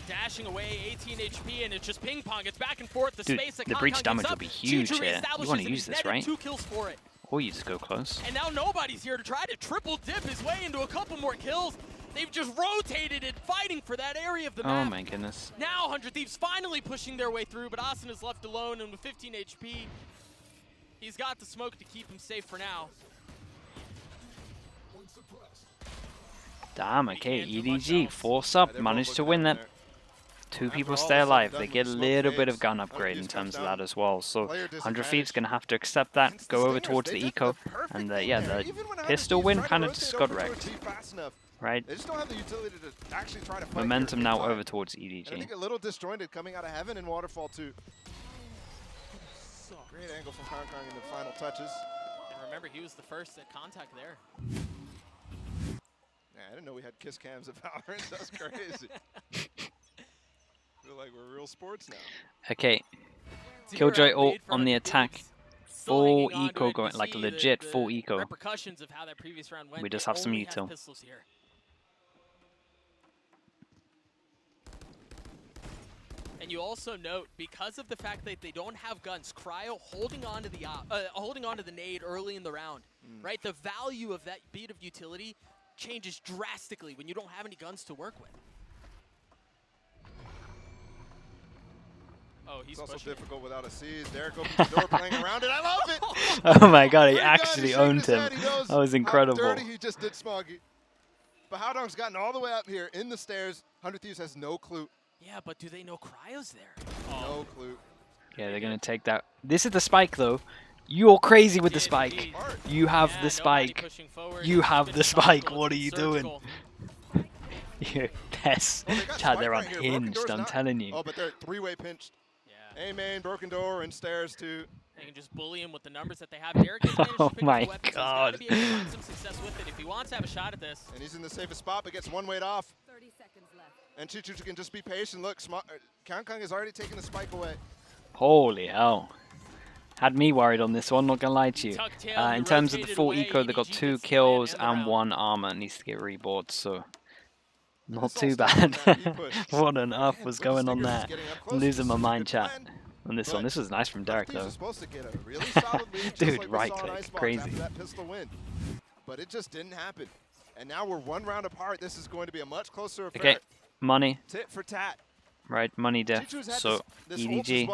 Dashing away, 18 HP, and it's just ping pong. It's back and forth. The Dude, space that the Kong breach Kong damage gives will up. be huge Chi-Chi here. You reestablishes wanna and use he's this, netted right? 2 kills for it. Or you just go close. And now nobody's here to try to triple dip his way into a couple more kills. They've just rotated it, fighting for that area of the Oh map. my goodness. Now 100 Thieves finally pushing their way through, but Austin is left alone, and with 15 HP, he's got the smoke to keep him safe for now. Damn, okay, can't do much EDG, else. force Yeah, up, they're both managed to looking win up that. there. 2 After people all stay is said and alive. done They with get the a smoke little bit of fades, gun 100 upgrade in Thieves terms of comes down. that as well. So Player 100 Thieves disadvantage. going to have to accept that, It's go over stingers. towards They the did eco, perfect and thing yeah, there. the Even when 100 pistol Thieves win tried to kind of rotate just over got towards wrecked, B fast enough, right? They just don't have the utility to actually try to fight Momentum here. now Big time. over towards And I EDG. think a little disjointed coming out of heaven in Waterfall too. Great angle from Kong Kong in the final touches. And remember, he was the first at contact there. Yeah, I didn't know we had kiss cams at Valorant. That's crazy. Feel like we're real sports now. Okay, Zero Killjoy ult lead for on the 100 attack. Thieves. Still Full hanging on to eco it. going, You like see legit the full eco. repercussions of how that previous round went. We just They have some only util. pistols here. And you also note, because of the fact that they don't have guns, Cryo holding on to the nade early in the round, right? The value of that beat of utility changes drastically when you don't have any guns to work with. Oh, he's It's also pushing it. difficult without a seize. Derek opens the door, playing around it. I love it. Oh my god, he Great gun, actually he's shaking owned his him. head. He knows That was how incredible. dirty he just did Smoggy. But Howdong's gotten all the way up here in the stairs. 100 Thieves has no clue. Yeah, but do they know Cryo's there? No clue. Yeah, they're going to take that. This is the spike, though. You're crazy with the spike. You have the spike. You have the spike. What are you doing? Yes. Chad, they're unhinged, I'm telling you. Oh, but they're three-way pinched. Yeah. A-main, broken door, and stairs too. They can just bully him with the numbers that they have. Derek has managed Oh to pick my up weapons. God. He's got to be able to find some success with it if he wants to have a shot at this. And he's in the safest spot, but gets one weight off. 30 seconds left. And Chichu can just be patient. Look, Kang Kang has already taken the spike away. Holy hell. Had me worried on this one, not gonna lie to you. In terms of the full eco, they got 2 kills and 1 armor. Needs to get reboard, so not too bad. What on earth was going on there? I'm losing my mind, chat. On this one, this was nice from Derek though. Dude, right click, crazy. But it just didn't happen. And now we're 1 round apart. This is going to be a much closer affair. Okay, money. Tit for tat. Right, money def. So EDG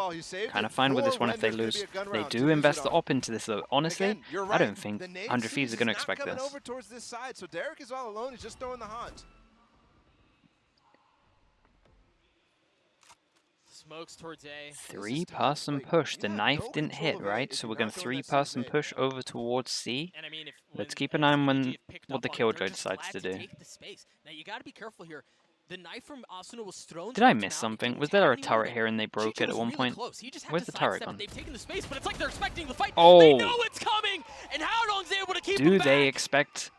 kind of fine with this one if they lose. They do invest the op into this though. Honestly, I don't think 100 Thieves are going to expect this. Over towards this side, so Derek is all alone. He's just throwing the haunt. Smokes towards A. 3-person push. The knife didn't hit, right? So we're going to 3-person push over towards C. And I mean, Let's keep an eye on what the Killjoy decides to do. Now you got to be careful here. The knife from Asuna was thrown. Did I miss something? Was there a turret here and they broke it at one point? Where's the turret gone? They've taken the space, but it's like they're expecting the fight. Oh. They know it's coming, and Howdong's able to keep Do them they back. expect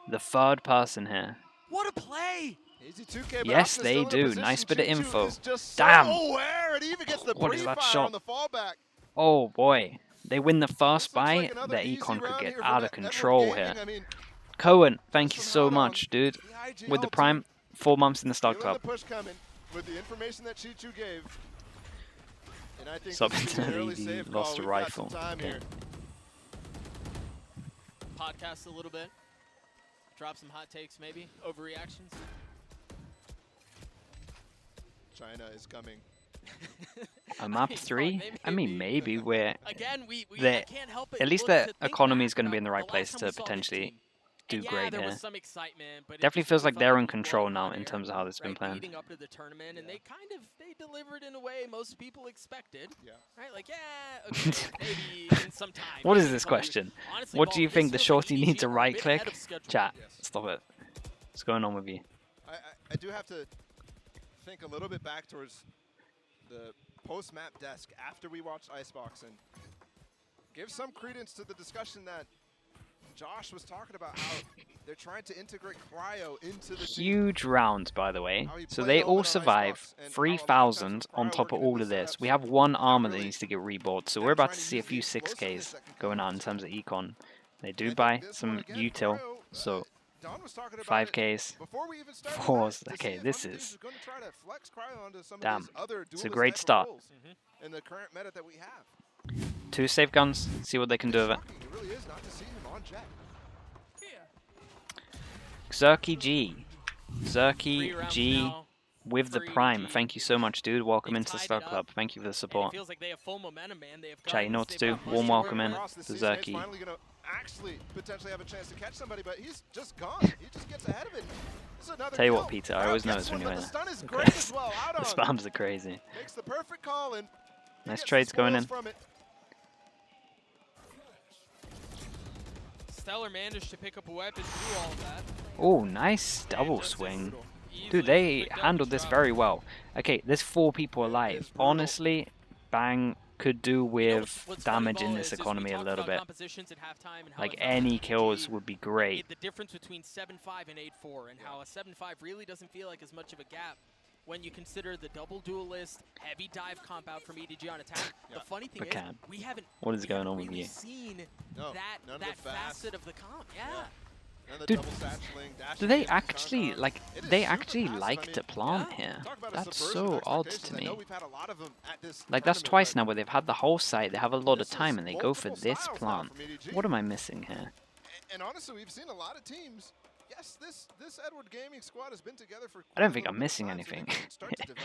the 3rd person here? What a play! Easy 2K, but Yes, Asuna they still in a do. position. Nice bit of Chichu info. is just Damn. so aware, and he even gets the What is that pre-fire shot? on the fallback. Oh boy. They win the first This looks buy. like another Their easy econ could round get here for out of Network control Gaming. here. I mean, Cohen, thank you from so Howdong, much, dude. the IG With the ultimate. prime, 4 months in the Star Feeling Club. the push coming with the information that Chichu gave. And I think Sub this is into an early the save lost call. a We've got rifle. some time Okay. here. Podcast a little bit. Drop some hot takes, maybe overreactions. China is coming. A map 3? I mean, maybe where Again, we the- can't help it. at least look their to think economy back is going to be in the about right place last to time we saw this potentially team. do And yeah, great there here. was some excitement, but it Definitely just feels really like felt they're like in a control blown now hot in air, terms of how this has been right, planned. leading up to the tournament, and they delivered in a way most people expected. Yeah. Right? Like, yeah, okay, maybe in some time. What maybe is in this a couple years. question? Honestly, What Ball, do you this think the feels like shorty EDG needs to were a right bit ahead click? of schedule. Chat, Yes. stop it. What's going on with you? I do have to think a little bit back towards the post-map desk after we watched Icebox and give some credence to the discussion that Josh was talking about, how they're trying to integrate Cryo into the team. Huge rounds, by the way. How he So played they over all on survive Icebox and how a lot of 3,000 times on Cryo top of working in all the of this. setups, We have 1 armor that really needs to get reboard, so them we're about trying to to see a use few the explosiveness 6Ks that can going come on in to terms of econ. They I do think buy this some one again, util, Cryo, so Don was talking about 5Ks. it before we even started Fours. the match, to Okay, see if this 100 Thieves is- going to try to flex Cryo onto some Damn. of these other It's a duelist great type of start. roles in the current meta that we have. 2 safe guns, see what they can do with it. Shocking, it really is not to see him on Jet. Xerky G. Three Xerky rounds G now with the for prime. EDG. Thank you so much, dude. Welcome They've into the tied Star it up, Club. Thank you for the and it support. feels like they have full momentum, man. They have Chat, you know guns, what to they've do. got Warm money. welcome in Across the to season, he's Xerky. finally going to actually potentially have a chance to catch somebody, but he's just gone. He just gets ahead of it. This is another Tell you kill. what, Peter, I Now, always guess notice when what? you're The in stun is there. great as well. Out The on. spams are crazy. Makes the perfect call and he Nice gets the trades going in. spoils from it. Stellar managed to pick up a weapon through all of that. Oh, nice And double just swing. easily Dude, they picked up handled the this drop. very well. Okay, there's 4 people It alive. is brutal. Honestly, Bang could do You know with what's funny, damage in Ball, this is we economy a talked little about bit. compositions at halftime and how Like it felt any like kills EDG would be great. The difference between 7-5 and 8-4, and how a 7-5 really doesn't feel like as much of a gap when you consider the double duelist, heavy dive comp out from EDG on attack. Yeah. The funny thing But is, Cam, we haven't what is we going haven't on with really you? seen No, that none of that the fast. facet of the comp. Yeah. And the Dude, double satcheling, dashing Do they in, actually, Kong. like, It is they super actually passive. I like mean, to plant yeah. here? talk about a That's subversion of so odd to expectations. I know me. we've had a lot of them at this Like, that's tournament, twice but now where they've had the whole site, they have a lot of this time, is and they go for multiple this styles now plant. from EDG. What am I missing here? And honestly, we've seen a lot of teams. Yes, this Edward Gaming squad has been together for. I don't think I'm missing anything.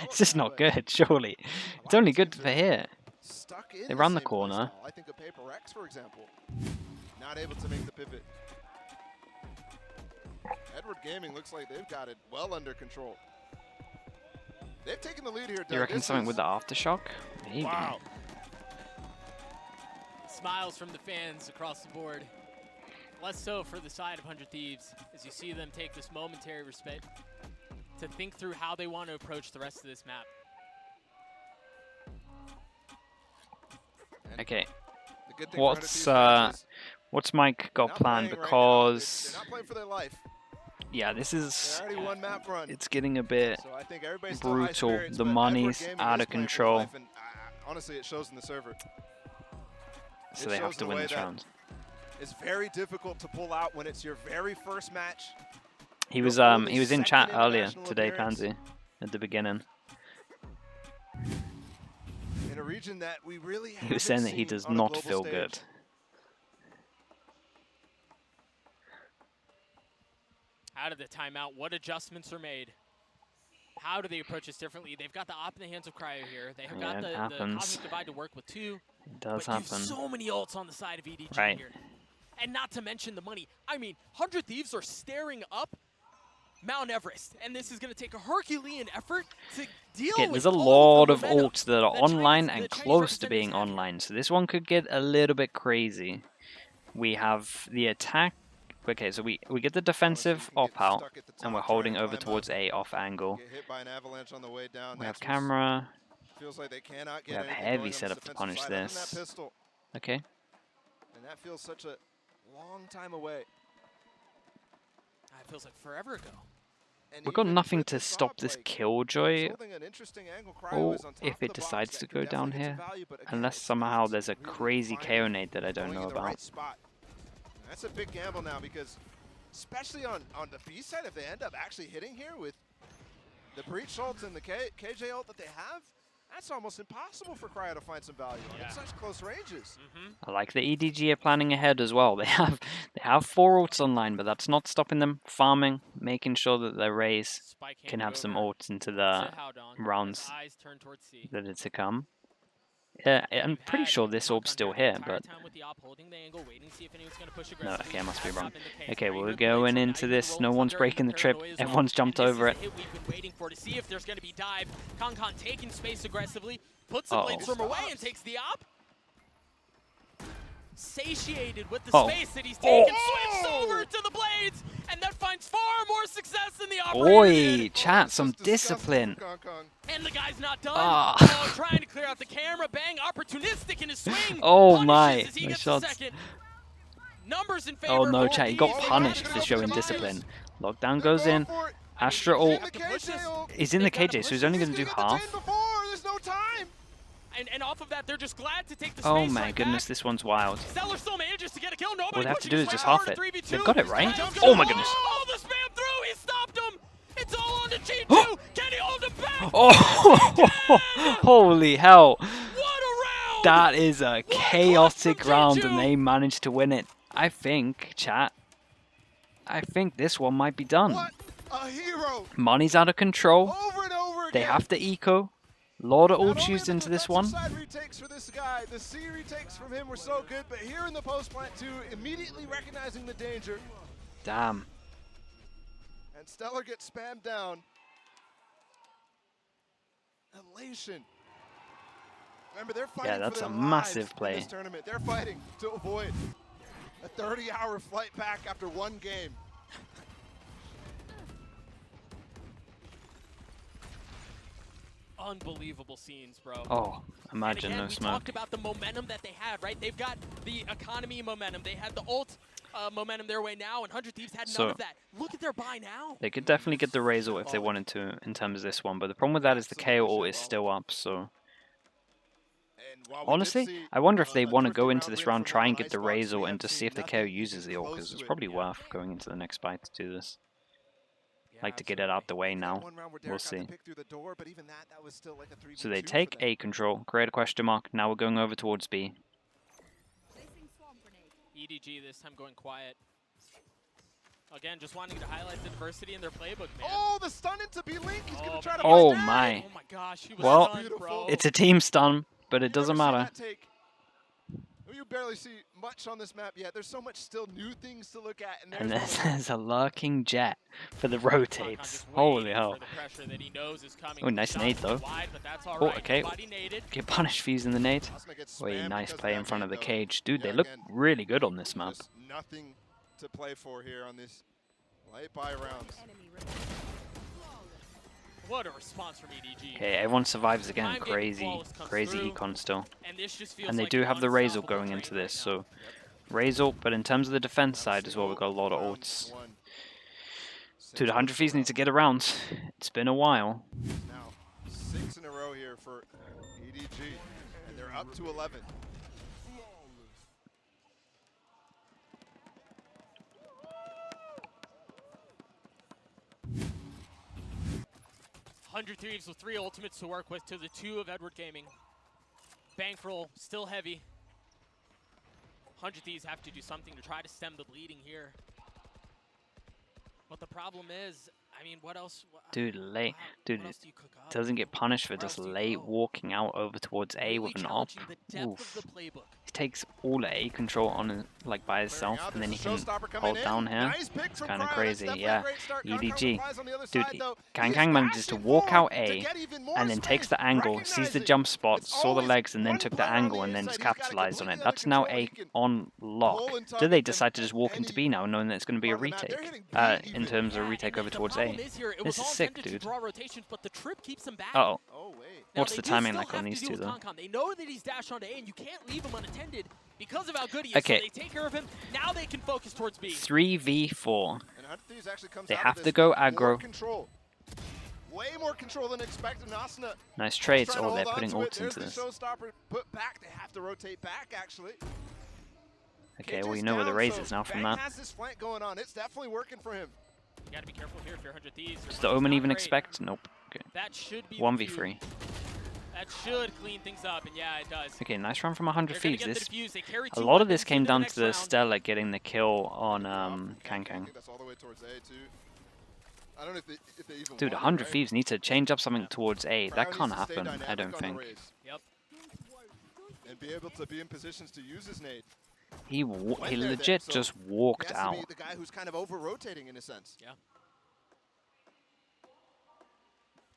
It's just not good, surely. It's only good for here. Stuck in They ran the same corner. playstyle. I think of Paper X, for example, not able to make the pivot. Edward Gaming looks like they've got it well under control. They've taken the lead here, Doug. You reckon something with the aftershock? Maybe. Wow. Smiles from the fans across the board. Less so for the side of 100 Thieves, as you see them take this momentary respite to think through how they want to approach the rest of this map. Okay. The good thing for 100 Thieves fans is What's Mike got not planned? playing right now. Because They're not playing for their life. yeah, this is They already won map run. it's getting a bit So I think everybody's still high brutal. spirits, The but money's Edward Gaming out is of playing for their control, life, and, honestly, it shows in the server. so It they have shows to the win way this that round. It's very difficult to pull out when it's your very first match. He was only in second chat earlier international today, appearance. Pansy, at the beginning. In a region that we really He was saying that he haven't does seen on a not global feel stage. good. Out of the timeout, what adjustments are made? How do they approach this differently? They've got the op in the hands of Cryo here. They have Yeah, got it the happens. Cosmic Divide to work with too. It does but happen. you've so many ults on the side of EDG Right. here. And not to mention the money. I mean, 100 Thieves are staring up Mount Everest, and this is going to take a Herculean effort to deal Okay, with there's a all lot the of momentum ults that are that online Chinese- and the Chinese close to being representatives have. online, so this one could get a little bit crazy. We have the attack. Okay, so we get the defensive can op get out, stuck at the and top, we're try holding and over climb towards up, A off angle. Get hit by an avalanche on the way down. We have That's what's- camera. Feels like they cannot get We have anything heavy going on setup this to defensive punish side, other than this. That pistol, Okay. and that feels such a long time away. It feels like forever ago. And We've got even nothing with to the stop drop, this like, Killjoy, it's holding an interesting angle. Cryo or is on top if of it the box. decides That to could go down definitely get here, some value, but again, unless it's somehow not there's a really crazy finding- KO nade that I don't going know in the about. right spot. That's a big gamble now because, especially on the B side, if they end up actually hitting here with the breach ult and the KJ ult that they have, that's almost impossible for Cryo to find some value on. Yeah. It's such close ranges. I like the EDG are planning ahead as well. They have 4 ults online, but that's not stopping them farming, making sure that their Rays Spike can handed have some over ults into to the Howdon, rounds as eyes turn towards C. that are to come. Yeah, I'm You've pretty had sure this Kong orb's on still the here, entire but time with the op holding the angle, waiting to see if anyone's going to push no, aggressively. okay, I must be That's wrong. not been the case. Okay, Now we're you've been going playing, so into now you this. roll No one's thunder breaking into the trip. paranoia as well. Everyone's jumped And this over is it. the hit we've been waiting for to see if there's going to be dive. Kong taking space aggressively, puts the blade storm away and takes the op. Satiated with the space that he's taken, switched over to the blades, and that finds far more success than the operator Oi, did. chat, It's some just disgusting discipline. from Kong. And the guy's not done. Ah. Oh, trying to clear out the camera. Bang, opportunistic in his swing. Oh Punishes my, as he my gets shots. the second. Numbers in favor Oh of no, all chat, he these. got Oh, punished God, for it's showing gonna be discipline. Lockdown They're goes going in. for it. Astra He's in ult. the KJ ult. He's in the They've gotta KJ, so push he's only He's going to do gonna get the 10 half. before. There's no time. And off of that, they're just glad to take the space Oh my right goodness, back. this one's wild. Stellar still manages to get a kill. Nobody All they have to pushing do his is way just forward half it. 3v2. They've got it, right? Jumps Oh gonna- my goodness. Oh, the spam through. He stopped him. It's all on to G2. Can he hold him back? Oh, holy hell. What a round. That is a What a chaotic clutch from round, G2. and they managed to win it. I think, chat, I think this one might be done. What a hero. Money's out of control. Over and over again. They have to eco. Lot of Not ults only used the into this defensive one. side retakes for this guy, the C retakes from him were so good, but here in the post plant too, immediately recognizing the danger, Damn. and Stellar gets spammed down. Elation. Remember, they're fighting Yeah, that's for a their massive lives play. in this tournament. They're fighting to avoid a 30-hour flight back after one game. Unbelievable scenes, bro. Oh, And imagine again, no we smoke. talked about the momentum that they had, right? They've got the economy momentum. They had the ult momentum their way now, and 100 Thieves had none So- of that. Look at their buy now. They could definitely get the Razor if they wanted to in terms of this one, but the problem with that is the KO ult is still up, so... And while we did Honestly, see, I wonder if they a want to go 30-round into this win round, from try one and get the Icebox, Razor, we and have to see seen if the KO nothing uses the even ult, close because it's to it. probably Yeah. worth going into the next fight to do this. Yeah, Like to get it out the way now. One round where We'll Derek got to see. pick through the door, but even that was still like a 3v2 So they for take them. A control, create a question mark, now we're going over towards B. Placing swarm grenade. EDG this time going quiet. Again, just wanting to highlight the diversity in their playbook, man. Oh, the stun into B-Link. He's going Oh, to try to man. Oh fight Derek. my. Oh my gosh, he was Well, stunned, bro. It's a team stun, but it You never doesn't see matter. that take. We you barely see much on this map yet. There's so much still new things to look at. And there's there's a lurking jet for the Kankan rotates. just Holy waiting hell. for the pressure that he knows is coming. Oh, nice Shot nade though. wide, but that's all Oh, right. okay. Nobody naded. Get punished for using the nade. Asuna gets Wait, spammed nice because play of in that front of the nade, though. cage. Dude, Yeah, they look again, really good on this map. just nothing to play for here on this light by rounds. Enemy remaining. What a response from EDG. Okay, everyone survives again. Time game Crazy, flawless comes crazy through. econ still. And this just feels And they like do an have the Razor unstoppable going train into right this, now. so Razor, but in terms of the defense side as well, we've got a lot of Round ults. one. Dude, 100 Thieves need to get around. It's been a while. Now, 6 in a row here for EDG, and they're up to 11. Hundred Thieves with 3 ultimates to work with to the 2 of Edward Gaming. Bankroll still heavy. 100 Thieves have to do something to try to stem the bleeding here. But the problem is, I mean, what else? Dude, late. Dude, what else do you cook up? doesn't get punished for Where just else do you late go? walking out over towards A Really with an op. challenging the depth Oof. of the playbook. He takes all A control on like by himself, and then he can hold down here. It's kind of crazy, yeah. EDG. Dude, Kang manages to walk out A, and then takes the angle, sees the jump spot, saw the legs, and then took the angle, and then just capitalized on it. That's now A on lock. Do they decide to just walk into B now, knowing that it's going to be a retake? In terms of a retake over towards A. This is sick, dude. But the trip keeps him back. Uh-oh. Oh, wait. Now, What's they the do timing still like on have to these deal two, with though? Kankan. They know that he's dashed onto A, and you can't leave him unattended because of how good he is. Okay. So they take care of him. Now they can focus towards B. 3v4. And 100 Thieves actually comes They out of have this to go with more aggro. Control. Way more control than expected. Asuna Nice trades. trying to Oh, they're hold putting on to it. ults into There's this. the showstopper put back. They have to rotate back, actually. Okay, KJ's well, you know where the down, raise so is now from Bang that. has this flank going on. It's definitely working for him. You gotta be careful here if you're 100 Thieves. Your Does the run's Omen not even great. expect? Nope. Okay. That should be the 1v3. cue. That should clean things up, and yeah, it does. Okay, nice run from 100 They're gonna Thieves. get the This defuse. They carry a 2 lot of this weapons came into down next to the round. Stella getting the kill on I Kang. think that's all the way towards A, too. I don't know if they even Dude, want it, 100 right? Thieves need to change up something towards A. That Cryo can't needs to stay happen, I dynamic don't on the think. raise Yep. and be able to be in positions to use his nade. He When they're there, legit so just He walked has to out. be the guy who's kind of over-rotating in a sense. Yeah.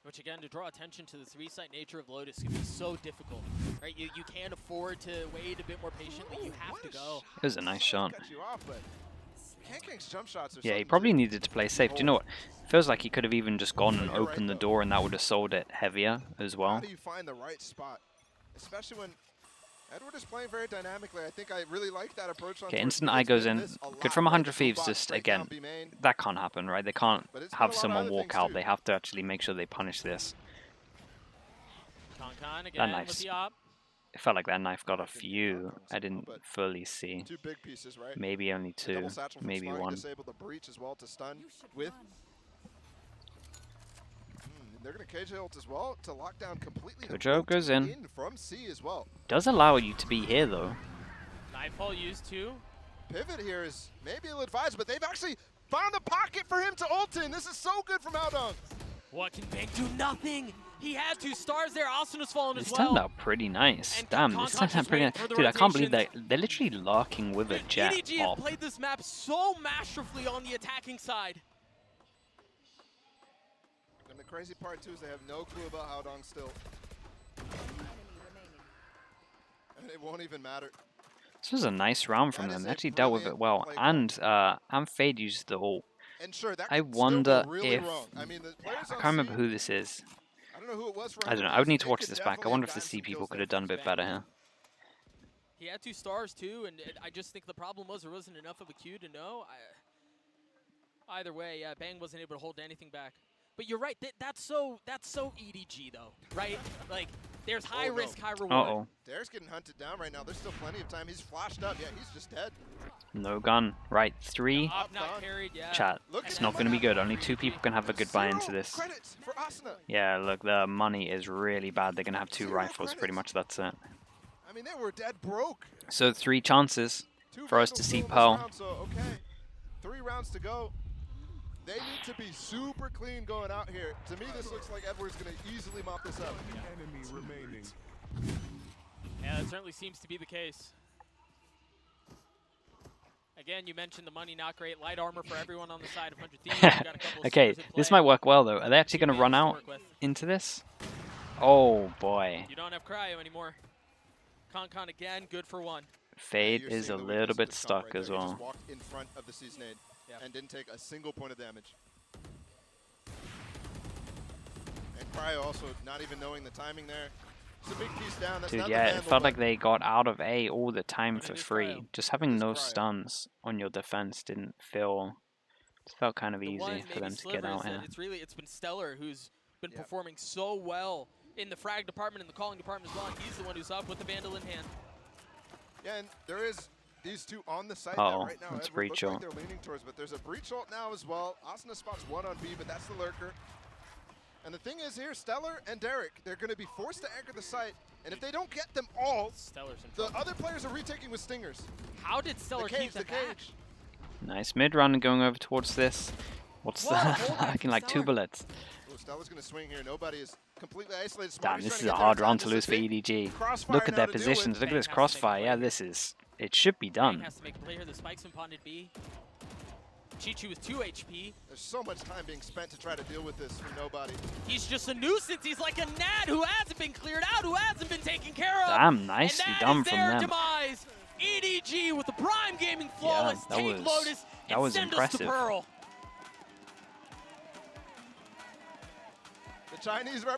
Which again, to draw attention to the 3-site nature of Lotus can be so difficult, right? You can't afford to wait a bit more patiently. You have to go. It was a nice shot. Cut you off, but Kang's jump shots are Yeah, he something probably too. needed to play safe. Do you know what? Feels like he could have even just gone and You're right, opened the though. door, and that would have sold it heavier as How well. do you find the right spot? Especially when Edward is playing very dynamically. I think I really like that approach. Okay, instant eye goes in. Good from 100 Thieves, just again. That can't happen, right? They can't But it's been a have lot of someone other walk things, out. too. They have to actually make sure they punish this. Kankan again with knife's- the op. It felt like that knife got a few. I didn't fully see. 2 big pieces, right? Maybe only The double 2, satchel from maybe Sliggy 1. disabled the breach as well to stun You should with. run. They're going to cage ult as well to lock down completely. the Kojo route goes in. from C as well. Does allow you to be here though. Nightfall used too. Pivot here is maybe ill-advised, but they've actually found a pocket for him to ult in. This is so good from Aldong. What can Bang do? Nothing. He had 2 stars there. Asuna's fallen This as well. turned out pretty nice. And Damn, Kankan this turned out just pretty waiting nice. for the Dude, I can't believe rotations. they're literally lurking with a jet EDG op. have played this map so masterfully on the attacking side. And the crazy part too is they have no clue about Aldong still, Enemy remaining. and it won't even matter. This was a nice round from That them. is They a actually dealt with it brilliant well. play call. And Fade used the ult. And sure, that I could still wonder go really if... wrong. I mean, the players I on can't remember C, who this is. I don't know who it was for. I don't know. I would need to watch this back. I wonder if the C people could have done a bit better here. He had 2 stars too, and I just think the problem was there wasn't enough of a queue to know. Either way, yeah, Bang wasn't able to hold anything back. But you're right. That's so EDG though, right? Like there's high Oh, no. risk, high reward. Uh-oh. Derek's getting hunted down right now. There's still plenty of time. He's flashed up. Yeah, he's just dead. No gun. Right, 3. Op not Up, carried, yeah. Chat. Look It's at not that. going to be good. Only 2 people can have a good buy into Zero this. credits for Asuna. Yeah, look, the money is really bad. They're going to have 2 Zero rifles. Pretty credits. much that's it. I mean, they were dead broke. So 3 chances 2 for us to Vandals see still in this Pearl. round, so okay, 3 rounds to go. They need to be super clean going out here. To me, this looks like Edward's going to easily mop this up. Yeah, that certainly seems to be the case. again, you mentioned the money not great. Light armor for everyone on the side of 100 Thieves. We've got a couple of Okay, Steelers in this play. might work well though. Are they actually going to Two run bans to out work with. into this? Oh boy. You don't have cryo anymore. Con again, good for one. Fade You're is seeing a the little weakness bit with Scum stuck right there. as He well. just walked in front of the Seasonade Yep. and didn't take a single point of damage. And Cryo also not even knowing the timing there. It's a big piece down. That's Dude, not yeah, the it Vandal, felt like but they got out of A all the time But for it is free. cryo. Just It having is no cryo. stuns on your defense didn't feel. It felt kind of The easy one for maybe them to sliver get out is that here. it's been Stellar who's been Yep. performing so well in the frag department and the calling department as well. And he's the one who's up with the Vandal in hand. yeah, and there is these two on the site Uh-oh, that right now that's Edward breach looks like ult. they're leaning towards, but there's a breach ult now as well. Asuna spots one on B, but that's the lurker. And the thing is here, Stellar and Derek, they're going to be forced to anchor the site, and if they don't get them all, Stellar's in the trouble. other players are retaking with stingers. How did Stellar The cage, keep the that back? cage. Nice mid run going over towards this. What's What a that? hold back Looking from like 2 Stellar. bullets. Oh, Stellar's going to swing here. Nobody is completely isolated. Damn, Smarty's this trying is to a get there hard in time. round to This lose is for big EDG. crossfire Look at now their to deal with. positions. Look at Bang this has to make a crossfire. play Yeah, here. this is. It should be Bang done. has to make a play here. The spike's in ponded B. Chi-Chi with 2 HP. There's so much time being spent to try to deal with this from nobody. He's just a nuisance. He's like a gnat who hasn't been cleared out, who hasn't been taken care of. Damn, nicely and that done is from their them. demise. EDG with the Prime Gaming flawless. that Take was- Lotus that and was send impressive. us to Pearl. The Chinese representative.